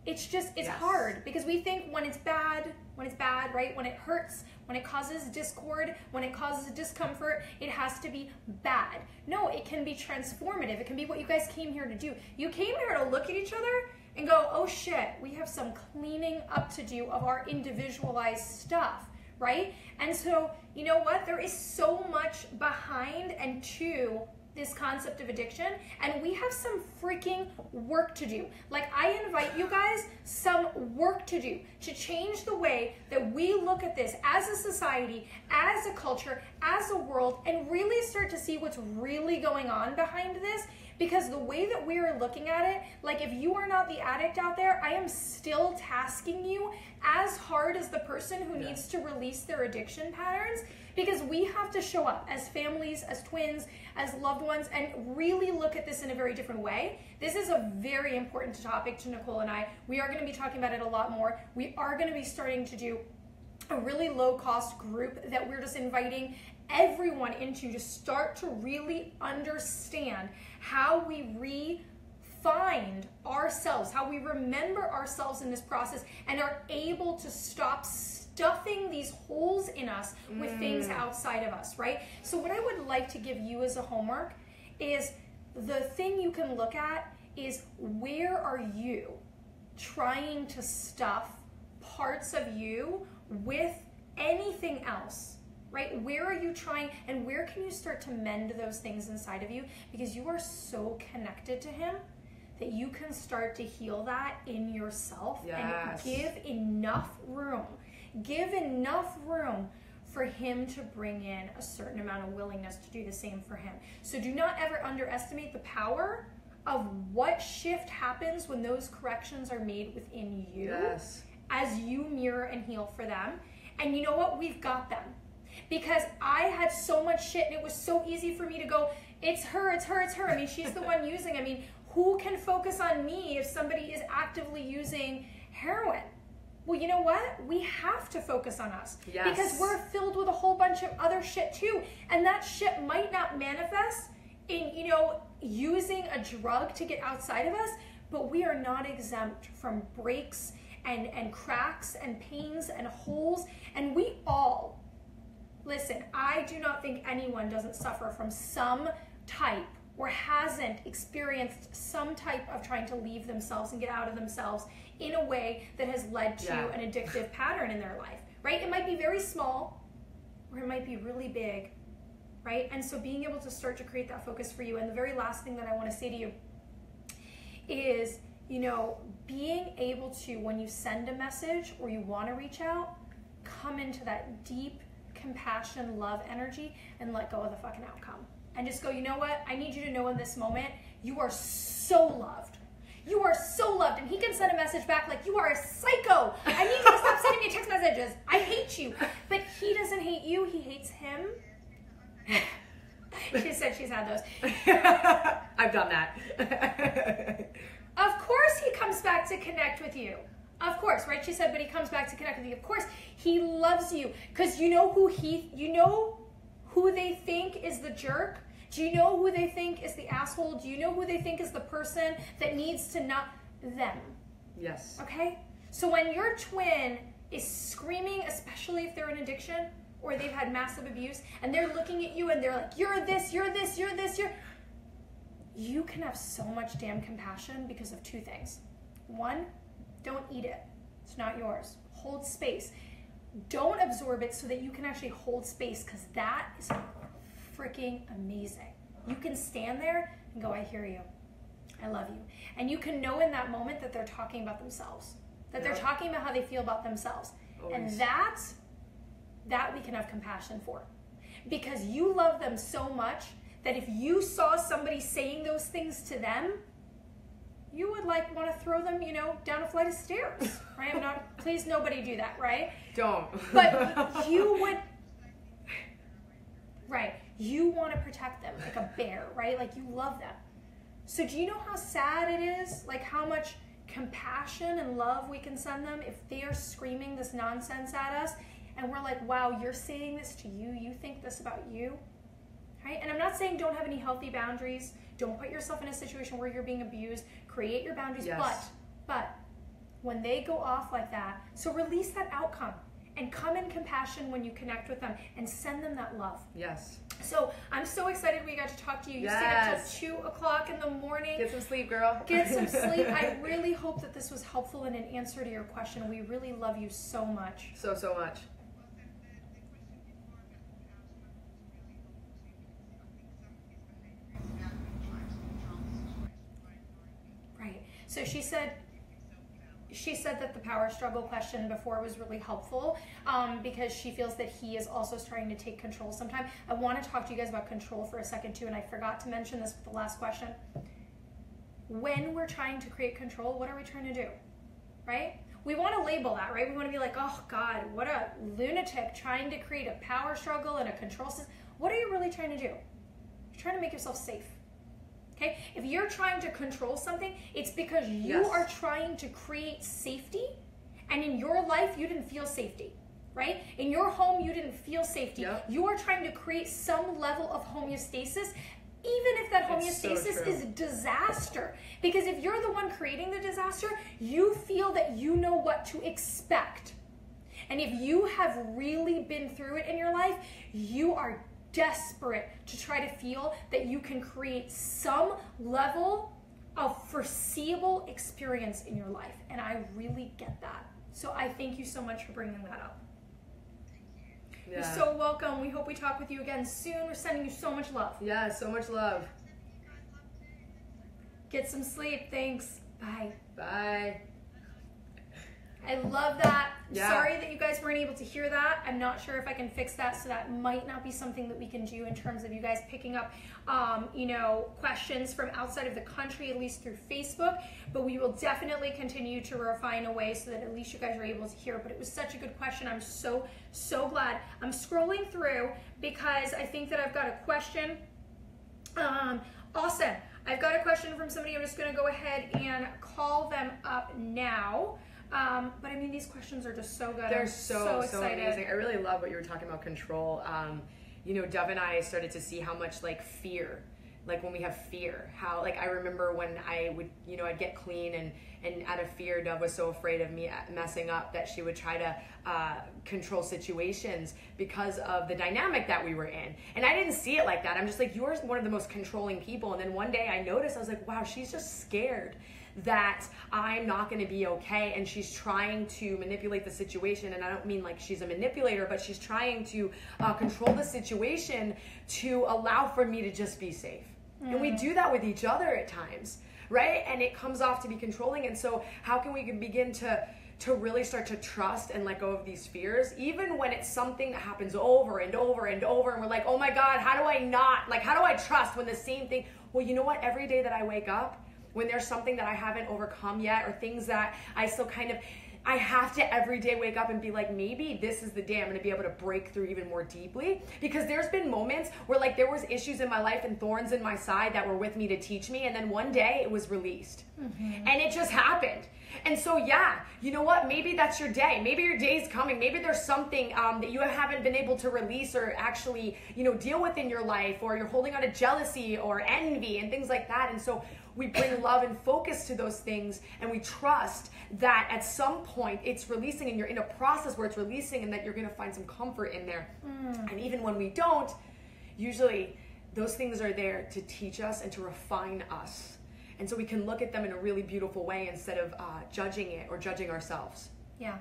It's hard because we think when it's bad, right? When it hurts, when it causes discord, when it causes discomfort, it has to be bad. No, it can be transformative. It can be what you guys came here to do. You came here to look at each other and go, oh shit, we have some cleaning up to do of our individualized stuff, right? And so, you know what? There is so much behind and to this concept of addiction, and we have some freaking work to do. Like, I invite you guys some work to do to change the way that we look at this as a society, as a culture, as a world, and really start to see what's really going on behind this. Because the way that we are looking at it, like, if you are not the addict out there, I am still tasking you as hard as the person who needs to release their addiction patterns, because we have to show up as families, as twins, as loved ones, and really look at this in a very different way. This is a very important topic to Nicole and I. We are going to be talking about it a lot more. We are going to be starting to do a really low-cost group that we're just inviting everyone into to start to really understand how we re-find ourselves, how we remember ourselves in this process, and are able to stop stuffing these holes in us with things outside of us, right? So what I would like to give you as a homework is the thing you can look at is, where are you trying to stuff parts of you with anything else? Right? Where are you trying, and where can you start to mend those things inside of you? Because you are so connected to him that you can start to heal that in yourself. And give enough room for him to bring in a certain amount of willingness to do the same for him. So do not ever underestimate the power of what shift happens when those corrections are made within you as you mirror and heal for them. And you know what? We've got them. Because I had so much shit, and it was so easy for me to go, it's her. I mean, she's the one using. I mean, who can focus on me if somebody is actively using heroin? Well, you know what? We have to focus on us. Because we're filled with a whole bunch of other shit too. And that shit might not manifest in, you know, using a drug to get outside of us, but we are not exempt from breaks and cracks and pains and holes. And we all, listen, I do not think anyone doesn't suffer from some type or hasn't experienced some type of trying to leave themselves and get out of themselves in a way that has led to an addictive pattern in their life, right? It might be very small or it might be really big, right? And so being able to start to create that focus for you. And the very last thing that I want to say to you is, you know, being able to, when you send a message or you want to reach out, come into that deep compassion, love energy, and let go of the fucking outcome. And just go, you know what? I need you to know in this moment, you are so loved. You are so loved. And he can send a message back like, you are a psycho. I need you to stop sending me text messages. I hate you. But he doesn't hate you. He hates him. She said she's had those. I've done that. Of course he comes back to connect with you. Of course, right? She said, but he comes back to connect with you. Of course, he loves you. Because you know who they think is the jerk? Do you know who they think is the asshole? Do you know who they think is the person that needs to not them? Yes. Okay? So when your twin is screaming, especially if they're in addiction or they've had massive abuse, and they're looking at you and they're like, you're this, you're this, you're this, you can have so much damn compassion because of two things. One, don't eat it. It's not yours. Hold space. Don't absorb it so that you can actually hold space, because that is freaking amazing. You can stand there and go, I hear you. I love you. And you can know in that moment that they're talking about themselves, that they're talking about how they feel about themselves. Always. And that we can have compassion for, because you love them so much that if you saw somebody saying those things to them, you would like want to throw them, down a flight of stairs, right? Please nobody do that, right? Don't. But you would, right? You want to protect them like a bear, right? Like you love them. So do you know how sad it is? Like how much compassion and love we can send them if they are screaming this nonsense at us, and we're like, wow, you're saying this to you. You think this about you, right? And I'm not saying don't have any healthy boundaries. Don't put yourself in a situation where you're being abused. Create your boundaries. Yes. But when they go off like that, so release that outcome and come in compassion when you connect with them and send them that love. Yes. So I'm so excited we got to talk to you. You stayed up till 2 o'clock in the morning. Get some sleep, girl. Get some sleep. I really hope that this was helpful in an answer to your question. We really love you so much. So much. Right. So she said that the power struggle question before was really helpful, because she feels that he is also starting to take control sometime. I want to talk to you guys about control for a second too, and I forgot to mention this with the last question. When we're trying to create control, what are we trying to do? Right? We want to label that, right? We want to be like, oh God, what a lunatic trying to create a power struggle and a control system. What are you really trying to do? You're trying to make yourself safe. Okay? If you're trying to control something, it's because you are trying to create safety, and in your life, you didn't feel safety, right? In your home, you didn't feel safety. Yep. You are trying to create some level of homeostasis, even if that homeostasis is disaster. Because if you're the one creating the disaster, you feel that you know what to expect. And if you have really been through it in your life, you are desperate to try to feel that you can create some level of foreseeable experience in your life. And I really get that. So I thank you so much for bringing that up. Yeah. You're so welcome. We hope we talk with you again soon. We're sending you so much love. Yeah, so much love. Get some sleep. Thanks. Bye. Bye. I love that. Yeah. Sorry that you guys weren't able to hear that. I'm not sure if I can fix that, so that might not be something that we can do in terms of you guys picking up, questions from outside of the country, at least through Facebook. But we will definitely continue to refine a way so that at least you guys are able to hear. But it was such a good question. I'm so glad. I'm scrolling through because I think that I've got a question. Awesome. I've got a question from somebody. I'm just going to go ahead and call them up now. But I mean, these questions are just so good. They're so excited. Amazing. I really love what you were talking about, control. Dove and I started to see how much fear, when we have fear, how I remember when I would, I'd get clean and out of fear, Dove was so afraid of me messing up that she would try to control situations because of the dynamic that we were in. And I didn't see it like that. I'm just like, you're one of the most controlling people. And then one day I noticed, I was like, wow, she's just scared that I'm not going to be okay, and she's trying to manipulate the situation. And I don't mean she's a manipulator, but she's trying to control the situation to allow for me to just be safe. And we do that with each other at times, right? And it comes off to be controlling. And so how can we begin to really start to trust and let go of these fears, even when it's something that happens over and over and over, and we're like, oh my God, how do I trust when the same thing? Well, you know what? Every day that I wake up, when there's something that I haven't overcome yet, or things that I still I have to every day wake up and be like, maybe this is the day I'm going to be able to break through even more deeply. Because there's been moments where like there was issues in my life and thorns in my side that were with me to teach me. And then one day it was released. And it just happened. And so, yeah, you know what? Maybe that's your day. Maybe your day's coming. Maybe there's something that you haven't been able to release or actually, deal with in your life, or you're holding on to jealousy or envy and things like that. And so we bring love and focus to those things, and we trust that at some point it's releasing, and you're in a process where it's releasing, and that you're going to find some comfort in there. And even when we don't, usually those things are there to teach us and to refine us. And so we can look at them in a really beautiful way instead of judging it or judging ourselves. Yeah,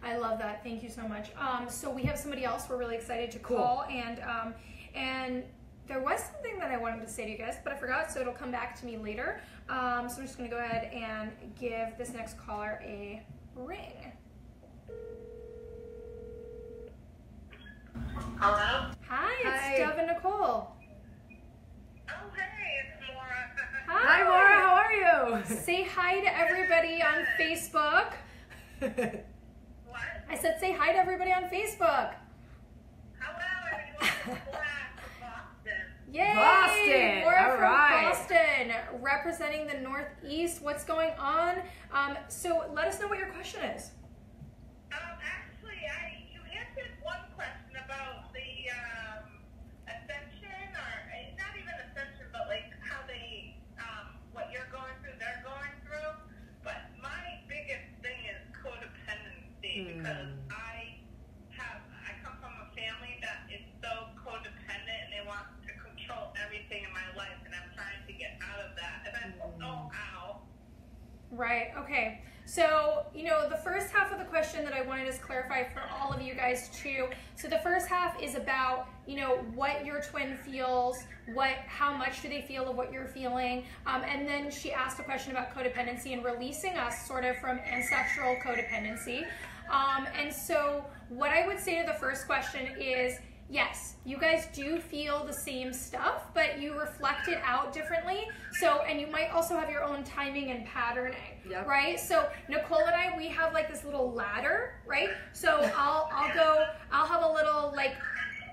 I love that. Thank you so much. So we have somebody else we're really excited to call, and there was something that I wanted to say to you guys, but I forgot, so it'll come back to me later. So I'm just going to go ahead and give this next caller a ring. Hello? Hi, it's Dove and Nicole. Oh, hey, it's Maura. Hi, Maura. How are you? Say hi to everybody on Facebook. What? I said say hi to everybody on Facebook. Hello, everyone. Maura from Boston. Yay! Boston. Maura All from right. Boston, representing the Northeast. What's going on? So let us know what your question is. Actually, you answered one question about the ascension, or not even ascension, but like how they, what you're going through, they're going through. But my biggest thing is codependency, because I come from a family that is so codependent, and they want to control everything in my life, and I'm trying to get out of that, and I don't know how. Right, okay. So, the first half of the question that I wanted to clarify for all of you guys too. So the first half is about, what your twin feels, how much do they feel of what you're feeling. And then she asked a question about codependency and releasing us sort of from ancestral codependency. And so what I would say to the first question is, yes, you guys do feel the same stuff, but you reflect it out differently. So, and you might also have your own timing and patterning, right? So Nicole and I, we have like this little ladder, right? So I'll have a little like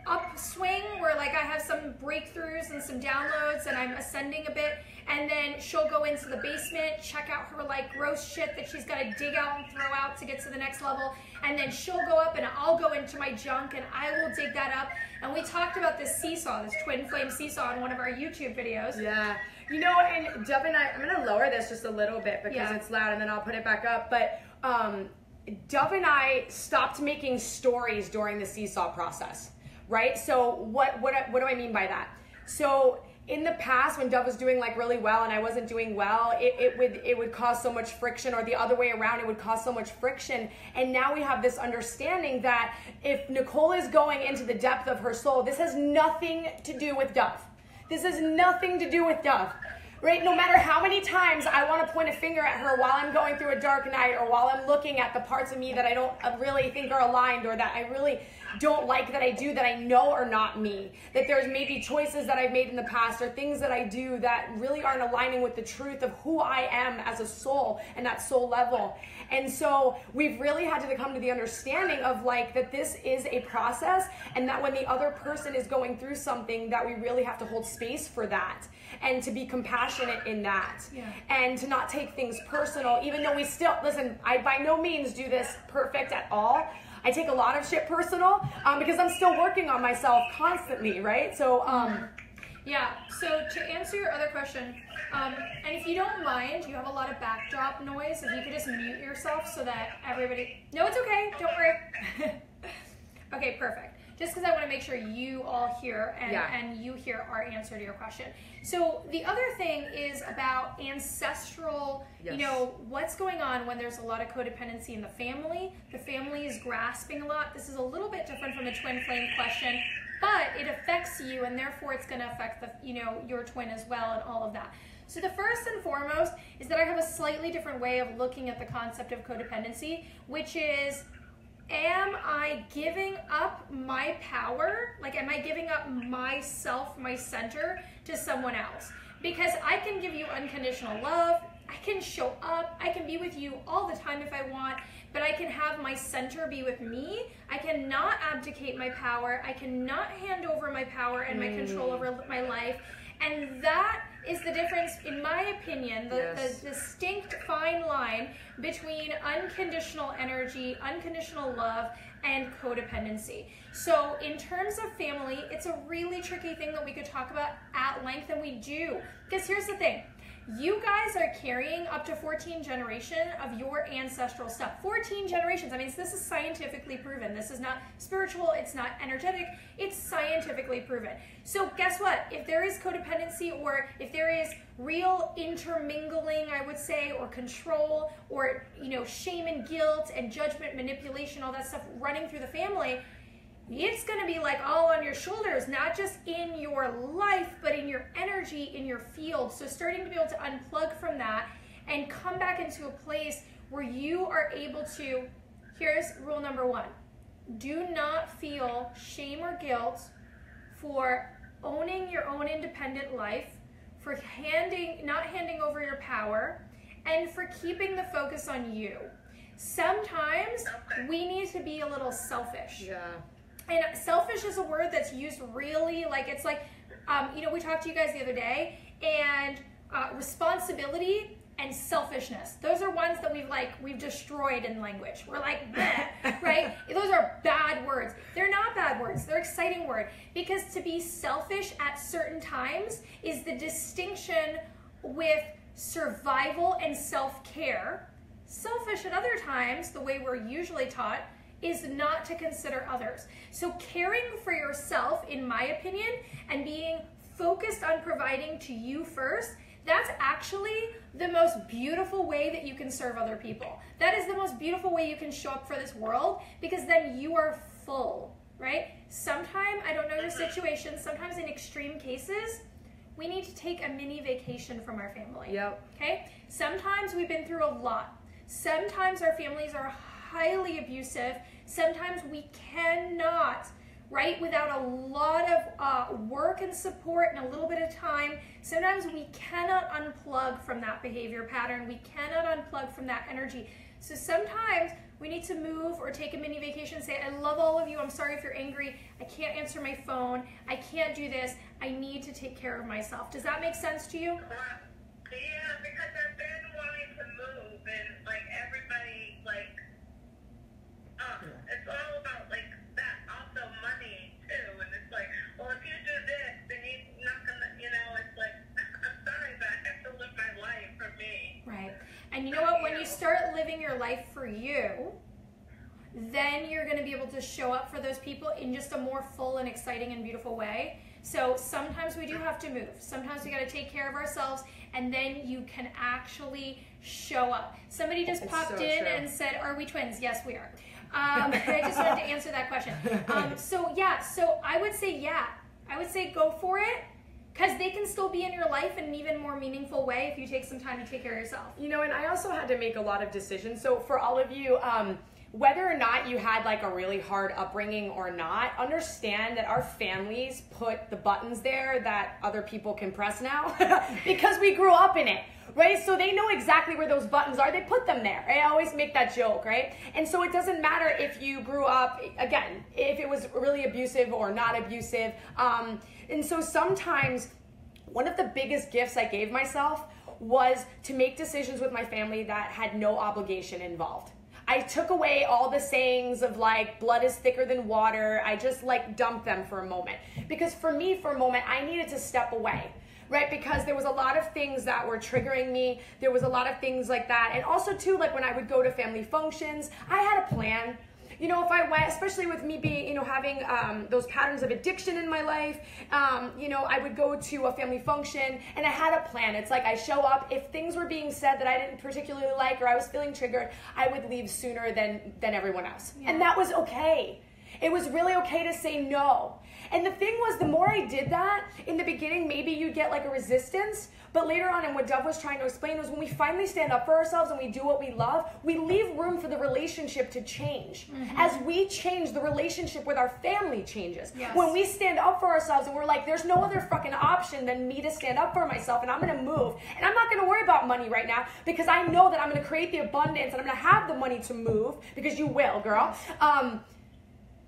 upswing where like I have some breakthroughs and some downloads, and I'm ascending a bit. And then she'll go into the basement, check out her like gross shit that she's got to dig out and throw out to get to the next level. And then she'll go up and I'll go into my junk and I will dig that up. And we talked about this seesaw, this twin flame seesaw in one of our YouTube videos. Yeah. And Dove and I, I'm going to lower this just a little bit because it's loud, and then I'll put it back up. But Dove and I stopped making stories during the seesaw process, right? So what do I mean by that? So in the past, when Dove was doing like really well and I wasn't doing well, it would cause so much friction, or the other way around, it would cause so much friction. And now we have this understanding that if Nicole is going into the depth of her soul, this has nothing to do with Dove. This has nothing to do with Dove. Right? No matter how many times I want to point a finger at her while I'm going through a dark night, or while I'm looking at the parts of me that I don't really think are aligned, or that I really don't like that I do, that I know are not me, that there's maybe choices that I've made in the past, or things that I do that really aren't aligning with the truth of who I am as a soul and that soul level. And so we've really had to come to the understanding of like that this is a process, and that when the other person is going through something, that we really have to hold space for that, and to be compassionate in that, and to not take things personal, even though we still, listen, I by no means do this perfect at all. I take a lot of shit personal because I'm still working on myself constantly, right? So, so to answer your other question, and if you don't mind, you have a lot of backdrop noise, if you could just mute yourself so that everybody, no, it's okay, don't worry. Okay, perfect. Just because I want to make sure you all hear and you hear our answer to your question. So the other thing is about ancestral, what's going on when there's a lot of codependency in the family. The family is grasping a lot. This is a little bit different from the twin flame question, but it affects you, and therefore it's going to affect the, your twin as well, and all of that. So the first and foremost is that I have a slightly different way of looking at the concept of codependency, which is, am I giving up my power? Like, am I giving up myself, my center, to someone else? Because I can give you unconditional love, I can show up, I can be with you all the time if I want, but I can have my center be with me. I cannot abdicate my power. I cannot hand over my power and my control over my life. And that is the difference, in my opinion, the distinct fine line between unconditional energy, unconditional love, and codependency. So in terms of family, it's a really tricky thing that we could talk about at length, and we do. Because here's the thing. You guys are carrying up to 14 generations of your ancestral stuff. 14 generations. I mean, this is scientifically proven. This is not spiritual. It's not energetic. It's scientifically proven. So guess what? If there is codependency, or if there is real intermingling, I would say, or control, or, you know, shame and guilt and judgment, manipulation, all that stuff running through the family, it's going to be like all on your shoulders, not just in your life, but in your energy, in your field. So starting to be able to unplug from that and come back into a place where you are able to, here's rule number 1. Do not feel shame or guilt for owning your own independent life, for not handing over your power, and for keeping the focus on you. Sometimes we need to be a little selfish. Yeah. And selfish is a word that's used really, like, it's like, you know, we talked to you guys the other day, and responsibility and selfishness. Those are ones that we've destroyed in language. We're like, bleh, right? Those are bad words. They're not bad words. They're exciting words. Because to be selfish at certain times is the distinction with survival and self-care. Selfish at other times, the way we're usually taught, is not to consider others. So caring for yourself, in my opinion, and being focused on providing to you first, that's actually the most beautiful way that you can serve other people. That is the most beautiful way you can show up for this world, because then you are full, right? Sometimes, I don't know your situation, sometimes in extreme cases, we need to take a mini vacation from our family. Yep. Okay? Sometimes we've been through a lot. Sometimes our families are highly abusive. Sometimes we cannot, right, without a lot of work and support and a little bit of time, sometimes we cannot unplug from that behavior pattern. We cannot unplug from that energy. So sometimes we need to move or take a mini vacation and say, I love all of you. I'm sorry if you're angry. I can't answer my phone. I can't do this. I need to take care of myself. Does that make sense to you? Yeah, because I've been wanting to move, and like everybody, like, it's all about like that, also money too, and it's like, well, if you do this, then you're not gonna, you know, it's like, I'm sorry, but I have to live my life for me. Right. And you know what? When you start living your life for you, then you're going to be able to show up for those people in just a more full and exciting and beautiful way. So sometimes we do have to move. Sometimes we got to take care of ourselves, and then you can actually show up. Somebody just popped in and said, are we twins? Yes, we are. I just wanted to answer that question. So I would say, I would say go for it, because they can still be in your life in an even more meaningful way if you take some time to take care of yourself. You know, and I also had to make a lot of decisions. So for all of you, whether or not you had like a really hard upbringing or not, understand that our families put the buttons there that other people can press now because we grew up in it. Right? So they know exactly where those buttons are. They put them there. I always make that joke, right? And so it doesn't matter if you grew up, again, if it was really abusive or not abusive. And so sometimes one of the biggest gifts I gave myself was to make decisions with my family that had no obligation involved. I took away all the sayings of like, blood is thicker than water. I just like dumped them for a moment. Because for me, for a moment, I needed to step away. Right? Because there was a lot of things that were triggering me. There was a lot of things like that. And also too, like when I would go to family functions, I had a plan. You know, if I went, especially with me being, you know, having those patterns of addiction in my life, you know, I would go to a family function and I had a plan. It's like I show up. If things were being said that I didn't particularly like or I was feeling triggered, I would leave sooner than everyone else. Yeah. And that was okay. It was really okay to say no. And the thing was, the more I did that, in the beginning, maybe you'd get like a resistance, but later on, and what Dove was trying to explain was when we finally stand up for ourselves and we do what we love, we leave room for the relationship to change. As we change, the relationship with our family changes. Yes. When we stand up for ourselves and we're like, there's no other fucking option than me to stand up for myself, and I'm gonna move. And I'm not gonna worry about money right now because I know that I'm gonna create the abundance and I'm gonna have the money to move, because you will, girl.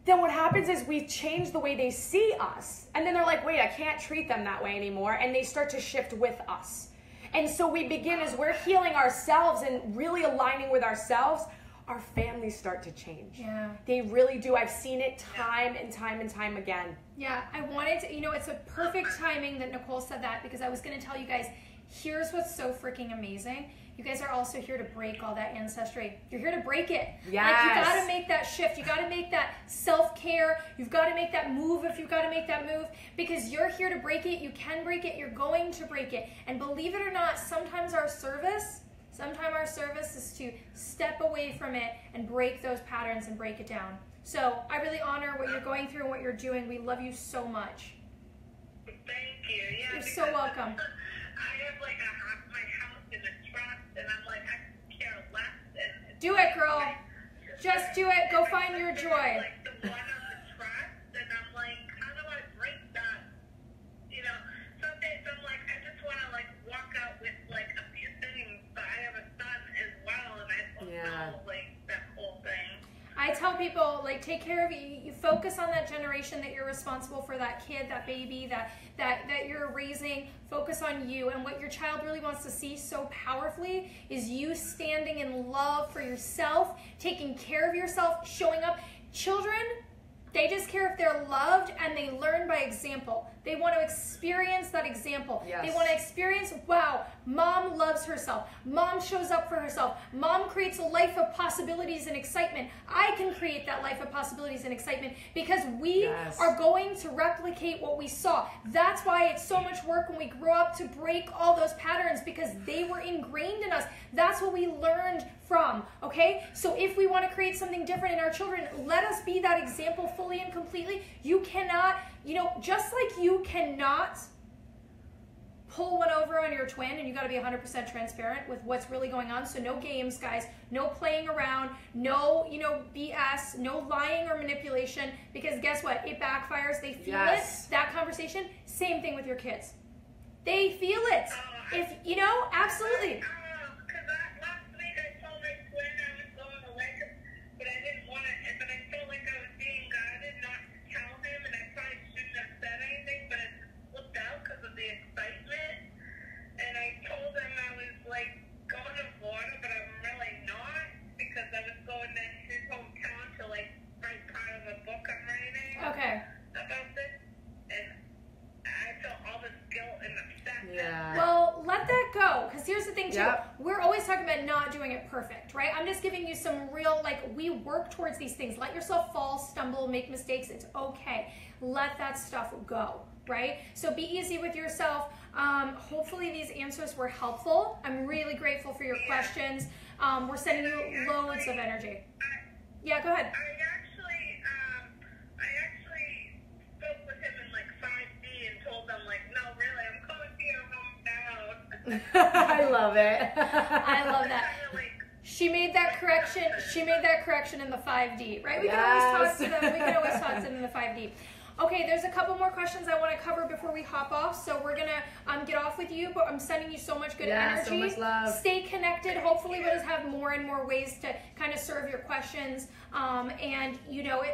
Then what happens is we change the way they see us. And then they're like, wait, I can't treat them that way anymore. And they start to shift with us. And so we begin, as we're healing ourselves and really aligning with ourselves, our families start to change. Yeah. They really do. I've seen it time and time and time again. Yeah, I wanted to, it's a perfect timing that Nicole said that, because I was going to tell you guys, here's what's so freaking amazing. You guys are also here to break all that ancestry. You're here to break it. Yes. Like, you got to make that shift. You got to make that self-care. You've got to make that move if you've got to make that move, because you're here to break it. You can break it. You're going to break it. And believe it or not, sometimes our service is to step away from it and break those patterns and break it down. So I really honor what you're going through and what you're doing. We love you so much. Thank you. Yeah, You're so welcome. I have like my house in a trust, and I'm like, I care less. And Do it, girl. Just do it. Go find your joy. Like the one on the trust, and I'm like, how do I break that? Some days I'm like, I just want to like walk out with like a few things, but I have a son as well, and I don't know like that whole thing. I tell people, like, take care of you. You focus on that generation that you're responsible for, that kid, that baby, that you're raising. Focus on you. And what your child really wants to see so powerfully is you standing in love for yourself, taking care of yourself, showing up. Children, they just care if they're loved, and they learn by example. They want to experience that example. Yes. They want to experience, wow, mom loves herself. Mom shows up for herself. Mom creates a life of possibilities and excitement. I can create that life of possibilities and excitement, because we are going to replicate what we saw. That's why it's so much work when we grow up to break all those patterns, because they were ingrained in us. That's what we learned from, okay? So if we want to create something different in our children, let us be that example fully and completely. You cannot, just like you cannot pull one over on your twin, and you got to be 100% transparent with what's really going on. So no games, guys, no playing around, no, BS, no lying or manipulation, because guess what? It backfires. They feel it, that conversation. Same thing with your kids. They feel it. If, absolutely. Okay. Well, let that go, because here's the thing too. We're always talking about not doing it perfect, right? I'm just giving you some real, we work towards these things. Let yourself fall, stumble, make mistakes. It's okay. Let that stuff go, right? So be easy with yourself. Hopefully these answers were helpful. I'm really grateful for your questions. We're sending you loads of energy. Yeah, go ahead. I love it. I love that. She made that correction. She made that correction in the 5D, right? We can always talk to them. We can always talk to them in the 5D. Okay, there's a couple more questions I want to cover before we hop off. So we're gonna get off with you, but I'm sending you so much good energy. So much love. Stay connected. Hopefully, we'll just have more and more ways to kind of serve your questions. And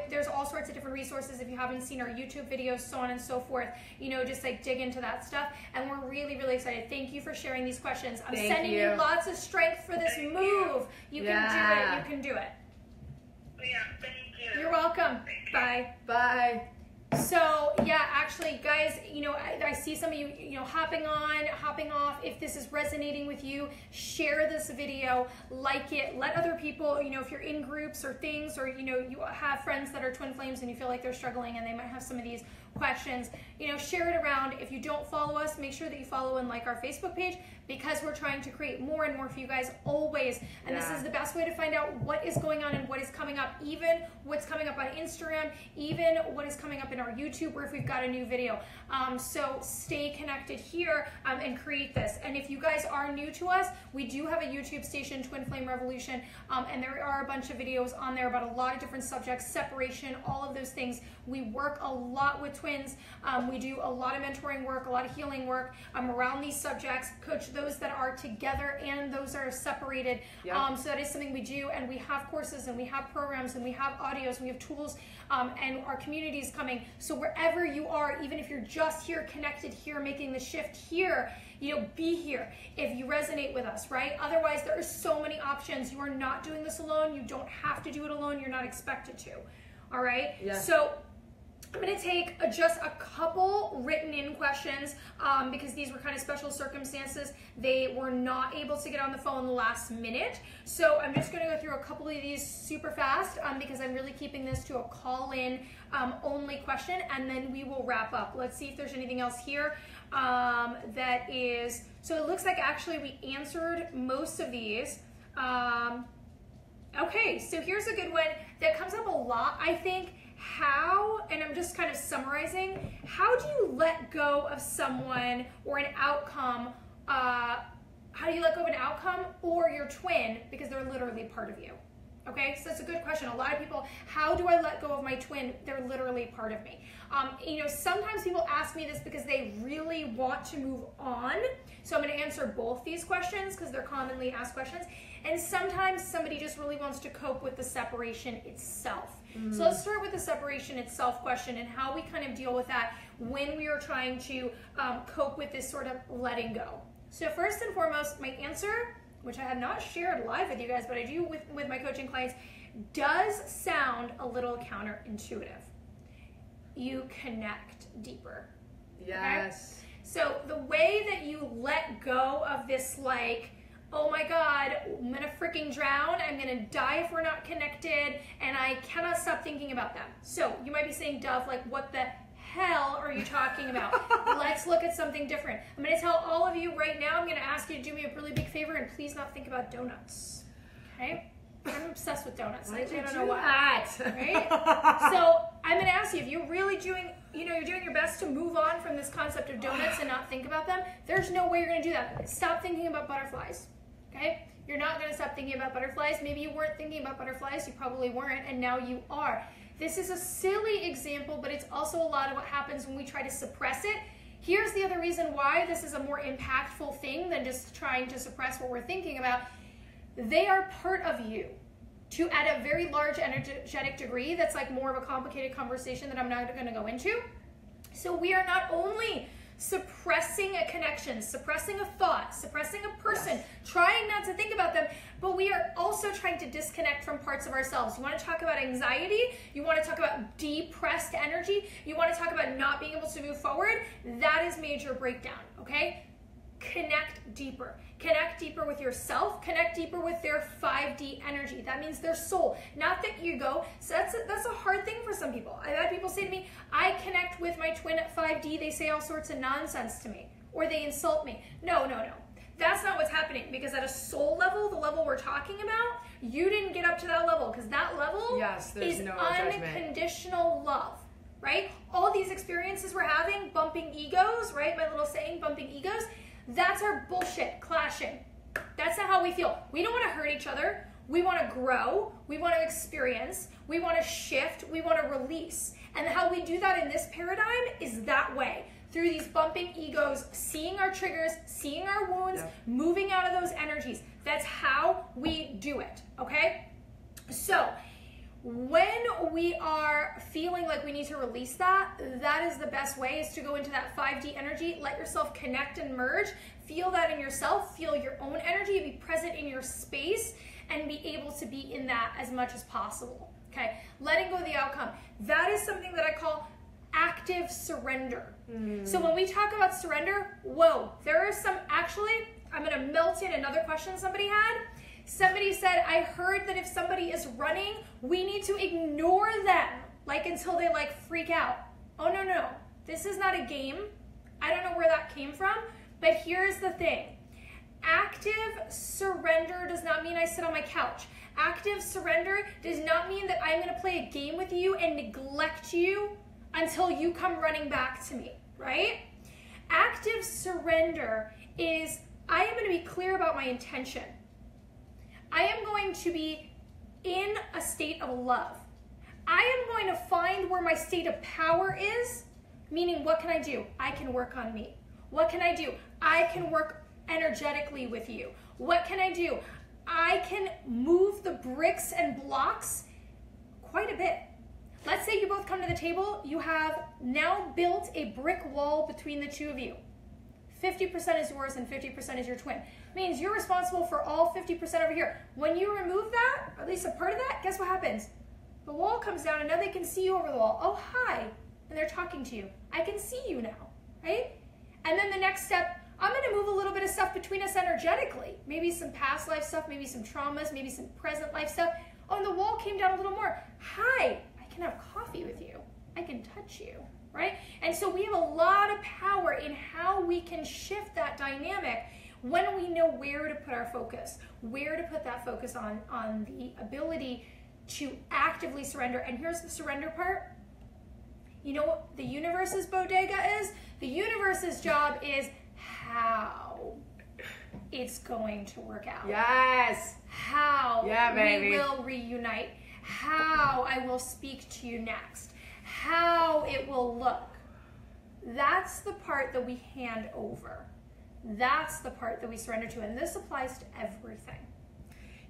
there's all sorts of different resources. If you haven't seen our YouTube videos, so on and so forth, just like dig into that stuff. And we're really, really excited. Thank you for sharing these questions. I'm sending you lots of strength for this move. You can do it. You can do it. Yeah, thank you. You're welcome. Bye. Bye. So, yeah, actually, guys, you know, I see some of you, you know, hopping on, hopping off. If this is resonating with you, share this video, like it, let other people, you know, if you're in groups or things, or, you know, you have friends that are twin flames and you feel like they're struggling and they might have some of these questions, you know, share it around. If you don't follow us, make sure that you follow and like our Facebook page, because we're trying to create more and more for you guys always. And this is the best way to find out what is going on and what is coming up, even what's coming up on Instagram, even what is coming up in our YouTube, or if we've got a new video. So stay connected here and create this. And if you guys are new to us, we do have a YouTube station, Twin Flame Revolution, and there are a bunch of videos on there about a lot of different subjects, separation, all of those things. We work a lot with twins. We do a lot of mentoring work, a lot of healing work around these subjects, coach those that are together and those that are separated. So that is something we do, and we have courses and we have programs and we have audios and we have tools, and our community is coming. So wherever you are, even if you're just here, connected here, making the shift here, you know, be here if you resonate with us, right? Otherwise, there are so many options. You are not doing this alone. You don't have to do it alone. You're not expected to. All right? So I'm going to take just a couple written in questions because these were kind of special circumstances. They were not able to get on the phone the last minute. So I'm just going to go through a couple of these super fast because I'm really keeping this to a call-in only question, and then we will wrap up. Let's see if there's anything else here that is, so it looks like actually we answered most of these. Okay, so here's a good one that comes up a lot, I think. How, and I'm just kind of summarizing, how do you let go of someone or an outcome? How do you let go of an outcome or your twin, because they're literally part of you? Okay, so that's a good question. A lot of people, how do I let go of my twin? They're literally part of me. You know, sometimes people ask me this because they really want to move on. So I'm going to answer both these questions because they're commonly asked questions. And sometimes somebody just really wants to cope with the separation itself. So let's start with the separation itself question and how we kind of deal with that when we are trying to cope with this sort of letting go. So first and foremost, my answer, which I have not shared live with you guys, but I do with my coaching clients, does sound a little counterintuitive. You connect deeper. Yes. Okay? So the way that you let go of this, like, oh my God, I'm gonna freaking drown, I'm gonna die if we're not connected, and I cannot stop thinking about them. So you might be saying, Dove, like, what the hell are you talking about? Let's look at something different. I'm gonna tell all of you right now, I'm gonna ask you to do me a really big favor and please not think about donuts, okay? I'm obsessed with donuts. I don't know why. Right? So I'm gonna ask you, if you're really doing, you know, you're doing your best to move on from this concept of donuts and not think about them, there's no way you're gonna do that. Stop thinking about butterflies. Okay? You're not going to stop thinking about butterflies. Maybe you weren't thinking about butterflies. You probably weren't, and now you are. This is a silly example, but it's also a lot of what happens when we try to suppress it. Here's the other reason why this is a more impactful thing than just trying to suppress what we're thinking about. They are part of you to at a very large energetic degree. That's like more of a complicated conversation that I'm not going to go into. So we are not only suppressing a connection, suppressing a thought, suppressing a person, trying not to think about them, but we are also trying to disconnect from parts of ourselves. You want to talk about anxiety? You want to talk about depressed energy? You want to talk about not being able to move forward? That is major breakdown, okay? Connect deeper. Connect deeper with yourself. Connect deeper with their 5D energy. That means their soul, not the ego. So that's a hard thing for some people. I've had people say to me, I connect with my twin at 5D. They say all sorts of nonsense to me, or they insult me. No. That's not what's happening, because at a soul level, the level we're talking about, you didn't get up to that level, because that level is no unconditional love, right? All these experiences we're having, bumping egos, right? My little saying, bumping egos, that's our bullshit clashing. That's not how we feel. We don't want to hurt each other. We want to grow. We want to experience. We want to shift. We want to release. And how we do that in this paradigm is that way. Through these bumping egos, seeing our triggers, seeing our wounds, moving out of those energies. That's how we do it, okay? So when we are feeling like we need to release that, that is the best way, is to go into that 5D energy, let yourself connect and merge, feel that in yourself, feel your own energy, be present in your space, and be able to be in that as much as possible, okay? Letting go of the outcome. That is something that I call active active surrender. So when we talk about surrender, whoa, there are some, actually, I'm going to melt in another question somebody had. Somebody said, I heard that if somebody is running, we need to ignore them, like until they like freak out. Oh, no, no. This is not a game. I don't know where that came from, but here's the thing. Active surrender does not mean I sit on my couch. Active surrender does not mean that I'm going to play a game with you and neglect you until you come running back to me, right? Active surrender is I am going to be clear about my intention. I am going to be in a state of love. I am going to find where my state of power is, meaning what can I do? I can work on me. What can I do? I can work energetically with you. What can I do? I can move the bricks and blocks quite a bit. Let's say you both come to the table. You have now built a brick wall between the two of you. 50% is yours and 50% is your twin. Means you're responsible for all 50% over here. When you remove that, or at least a part of that, guess what happens? The wall comes down and now they can see you over the wall. Oh, hi. And they're talking to you. I can see you now, right? And then the next step, I'm going to move a little bit of stuff between us energetically. Maybe some past life stuff, maybe some traumas, maybe some present life stuff. Oh, and the wall came down a little more. Hi, I can have coffee with you. I can touch you, right? And so we have a lot of power in how we can shift that dynamic when we know where to put our focus, where to put that focus on the ability to actively surrender. And here's the surrender part. You know what the universe's bodega is? The universe's job is how it's going to work out. Yes. How baby. we will reunite. How I will speak to you next. How it will look. That's the part that we hand over. That's the part that we surrender to. And this applies to everything.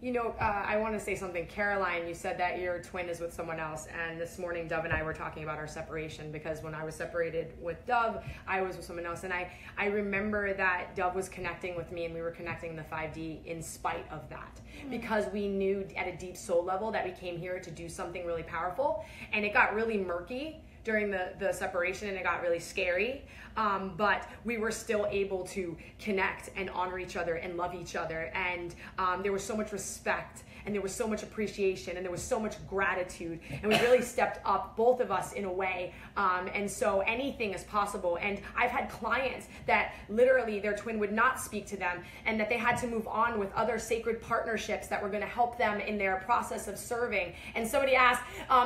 You know, I want to say something. Caroline, you said that your twin is with someone else. And this morning, Dove and I were talking about our separation because when I was separated with Dove, I was with someone else. And I remember that Dove was connecting with me and we were connecting in the 5D in spite of that. Because we knew at a deep soul level that we came here to do something really powerful. And it got really murky during the separation and it got really scary. But we were still able to connect and honor each other and love each other. And there was so much respect and there was so much appreciation and there was so much gratitude. And we really stepped up, both of us, in a way. And so anything is possible. And I've had clients that literally their twin would not speak to them and that they had to move on with other sacred partnerships that were going to help them in their process of serving. And somebody asked,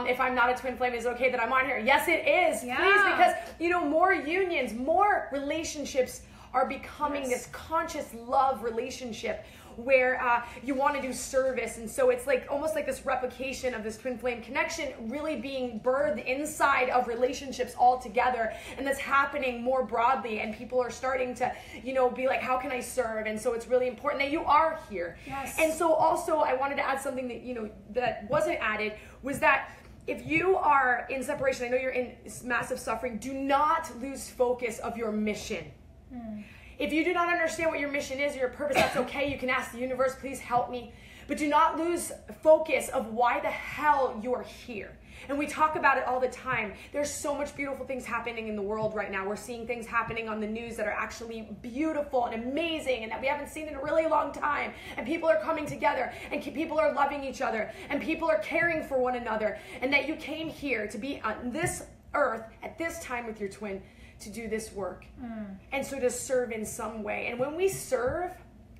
if I'm not a twin flame, is it okay that I'm on here? Yes, it is. Yeah. Please, because, you know, more unions, more relationships are becoming Yes. this conscious love relationship where you want to do service. And so it's like almost like this replication of this twin flame connection really being birthed inside of relationships all together. And that's happening more broadly. And people are starting to, you know, be like, how can I serve? And so it's really important that you are here. Yes. And so also I wanted to add something that, you know, that wasn't added was that if you are in separation, I know you're in massive suffering, do not lose focus of your mission. If you do not understand what your mission is or your purpose, that's okay. You can ask the universe, please help me. But do not lose focus of why the hell you're here. And we talk about it all the time. There's so much beautiful things happening in the world right now. We're seeing things happening on the news that are actually beautiful and amazing and that we haven't seen in a really long time. And people are coming together and people are loving each other and people are caring for one another. And that you came here to be on this earth at this time with your twin to do this work. And so to serve in some way. And when we serve,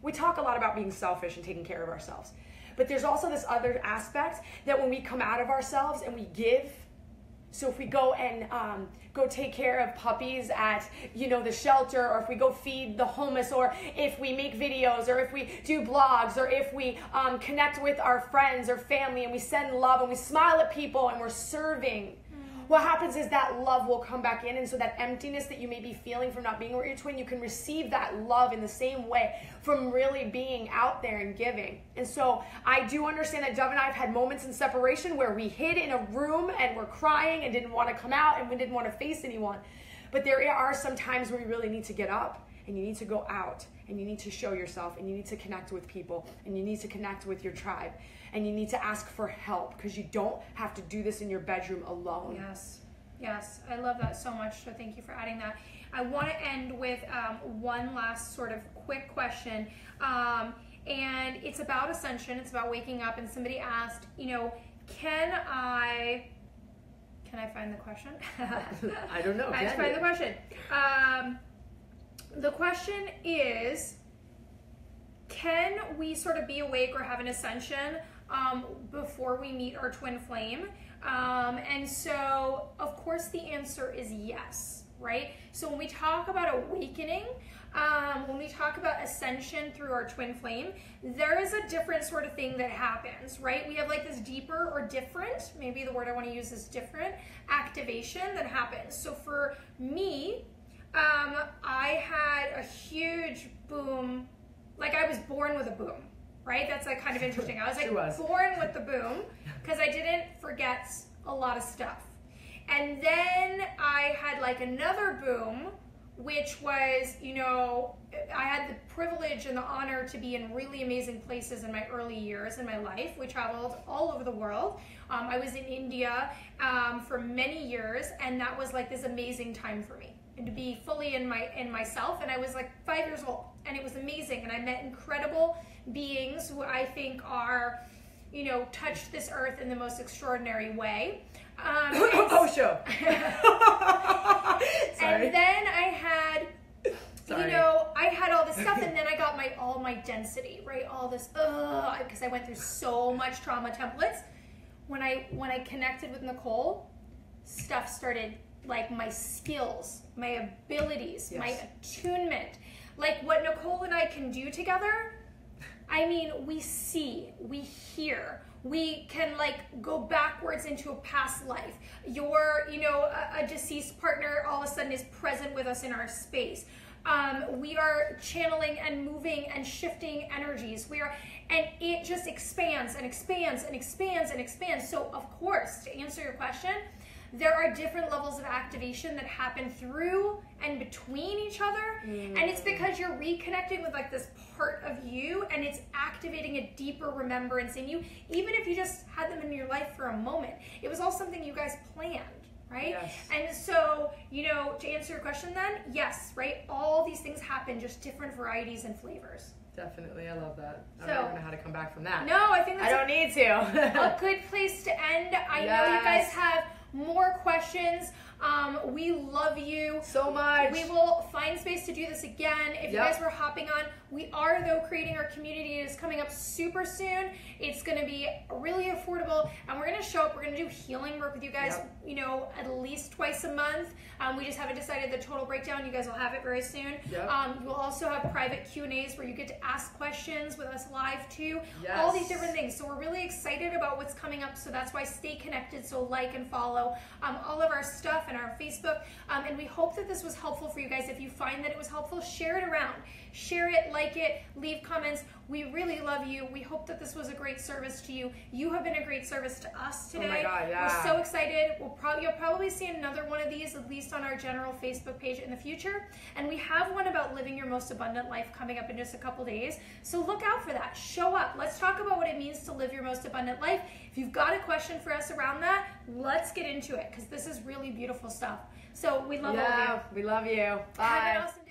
we talk a lot about being selfish and taking care of ourselves. But there's also this other aspect that when we come out of ourselves and we give, so if we go and go take care of puppies at, you know, the shelter, or if we go feed the homeless, or if we make videos, or if we do blogs, or if we connect with our friends or family and we send love and we smile at people and we're serving, what happens is that love will come back in. And so that emptiness that you may be feeling from not being with your twin, you can receive that love in the same way from really being out there and giving. And so I do understand that Dove and I have had moments in separation where we hid in a room and were crying and didn't want to come out and we didn't want to face anyone. But there are some times where you really need to get up and you need to go out and you need to show yourself and you need to connect with people and you need to connect with your tribe. And you need to ask for help because you don't have to do this in your bedroom alone. Yes. Yes, I love that so much. So thank you for adding that. I want to end with one last sort of quick question. And it's about ascension. It's about waking up. And somebody asked, can I find the question? I don't know. I just find the question. The question is, can we sort of be awake or have an ascension before we meet our twin flame? And so, of course, the answer is yes, right? So when we talk about awakening, when we talk about ascension through our twin flame, there is a different sort of thing that happens, right? We have like this deeper or different, maybe the word I want to use is different, activation that happens. So for me, I had a huge boom, like I was born with a boom, right? That's like kind of interesting. I was like born with the boom because I didn't forget a lot of stuff. And then I had like another boom, which was, I had the privilege and the honor to be in really amazing places in my early years in my life. We traveled all over the world. I was in India for many years, and that was like this amazing time for me, and to be fully in myself. And I was like 5 years old, and it was amazing. And I met incredible beings who I think are, touched this earth in the most extraordinary way. Sure. And then I had, I had all this stuff, and then I got all my density, right? All this, because I went through so much trauma templates. When I connected with Nicole, stuff started, like my skills, my abilities, my attunement, like what Nicole and I can do together. I mean, we see, we hear, we can like go backwards into a past life. A deceased partner all of a sudden is present with us in our space. We are channeling and moving and shifting energies. And it just expands and expands and expands and expands. So of course, to answer your question, there are different levels of activation that happen through and between each other. And it's because you're reconnecting with like this part of you, and it's activating a deeper remembrance in you, even if you just had them in your life for a moment. It was all something you guys planned, right? Yes. And so, to answer your question then, yes, right? All these things happen, just different varieties and flavors. Definitely, I love that. I don't even know how to come back from that. No, I think that's I don't need to. a good place to end. I know you guys have more questions. We love you so much. We will find space to do this again. If you guys were hopping on, we are though creating our community. It is coming up super soon. It's going to be really affordable, and we're going to show up. We're going to do healing work with you guys, at least twice a month. We just haven't decided the total breakdown. You guys will have it very soon. You'll also have private Q&As where you get to ask questions with us live too. All these different things. So we're really excited about what's coming up. So that's why stay connected. So like and follow all of our stuff and our Facebook. And we hope that this was helpful for you guys. If you find that it was helpful, share it around. Share it, like it, leave comments. We really love you. We hope that this was a great service to you. You have been a great service to us today. Oh my God, We're so excited. You'll probably see another one of these, at least on our general Facebook page in the future. And we have one about living your most abundant life coming up in just a couple days. So look out for that. Show up. Let's talk about what it means to live your most abundant life. If you've got a question for us around that, let's get into it, because this is really beautiful stuff. So we love all of you. We love you. Bye. Have an awesome day.